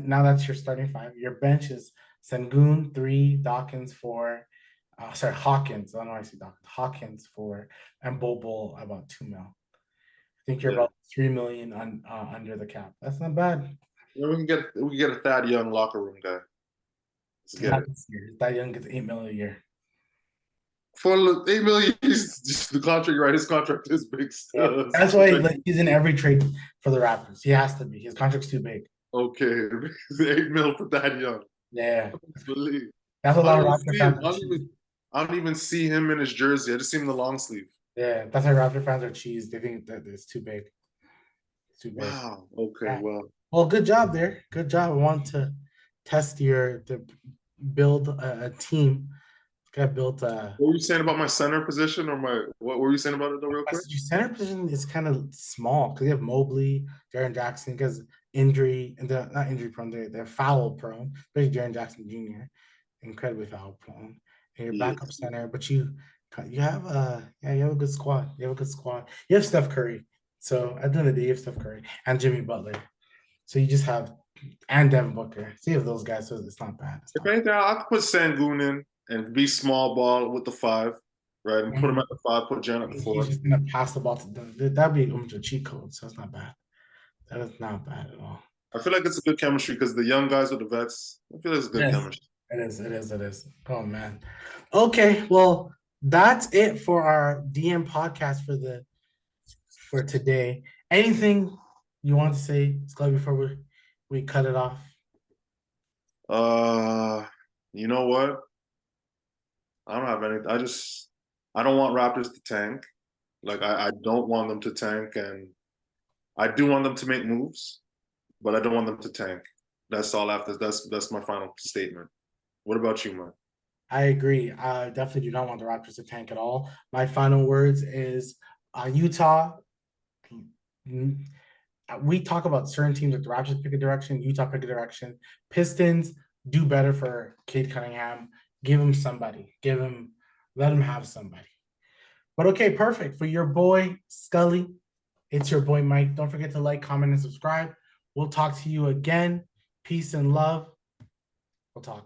Now that's your starting five. Your bench is Sengun 3, Dawkins 4. Sorry, Hawkins. I don't know why I see Dawkins. Hawkins 4, and Bobo about 2 mil. I think you're Yeah. about 3 million under the cap. That's not bad. Yeah, we can get a Thad Young locker room guy. Let's get Not it. this year. That young gets 8 mil a year. For 8 million, just the contract, right? His contract is big Yeah, still. that's why like he's in every trade for the Raptors. He has to be. His contract's too big. Okay, 8 mil for Thad Young. Yeah, Believe. that's what a I lot don't of even Raptor see fans him. are cheese. I don't even see him in his jersey. I just see him in the long sleeve. Yeah, that's why Raptor fans are cheese. They think that it's too big. It's too big. Wow. Okay. Yeah. Well, Well, good job there. Good job. I want to test your to build a team. Got built a what were you saying about my center position, or my what were you saying about it though, real quick? your center position is kind of small because you have Mobley, Jaren Jackson, because injury and they're not injury prone, they're foul prone, especially Jaren Jackson Jr. Incredibly foul prone. And your backup Yes. center, but you have you have a good squad. You have a good squad. You have Steph Curry. So at the end of the day, you have Steph Curry and Jimmy Butler. So you just have and Devin Booker. So you have those guys, so it's not bad. It's If not anything, I could put Sangoon in and be small ball with the 5, right? And put him bad. at the 5, put Jan at the He's 4. just gonna pass the ball to them. That'd be almost a cheat code, so it's not bad. That is not bad at all. I feel like it's a good chemistry because the young guys with the vets, I feel like it's a good Yes, chemistry. it is. It is. It is. Oh man. Okay, well, that's it for our DM podcast for today. Anything you want to say, Scott, before we cut it off? Uh, you know what? I don't have anything. I don't want Raptors to tank. Like I don't want them to tank, and I do want them to make moves, but I don't want them to tank. That's all I have to. That's my final statement. What about you, man? I agree. I definitely do not want the Raptors to tank at all. My final words is Utah. We talk about certain teams like the Raptors pick a direction, Utah pick a direction. Pistons do better for Cade Cunningham. Give him somebody. Let him have somebody. But okay, perfect. For your boy Scully, it's your boy Mike. Don't forget to like, comment, and subscribe. We'll talk to you again. Peace and love. We'll talk.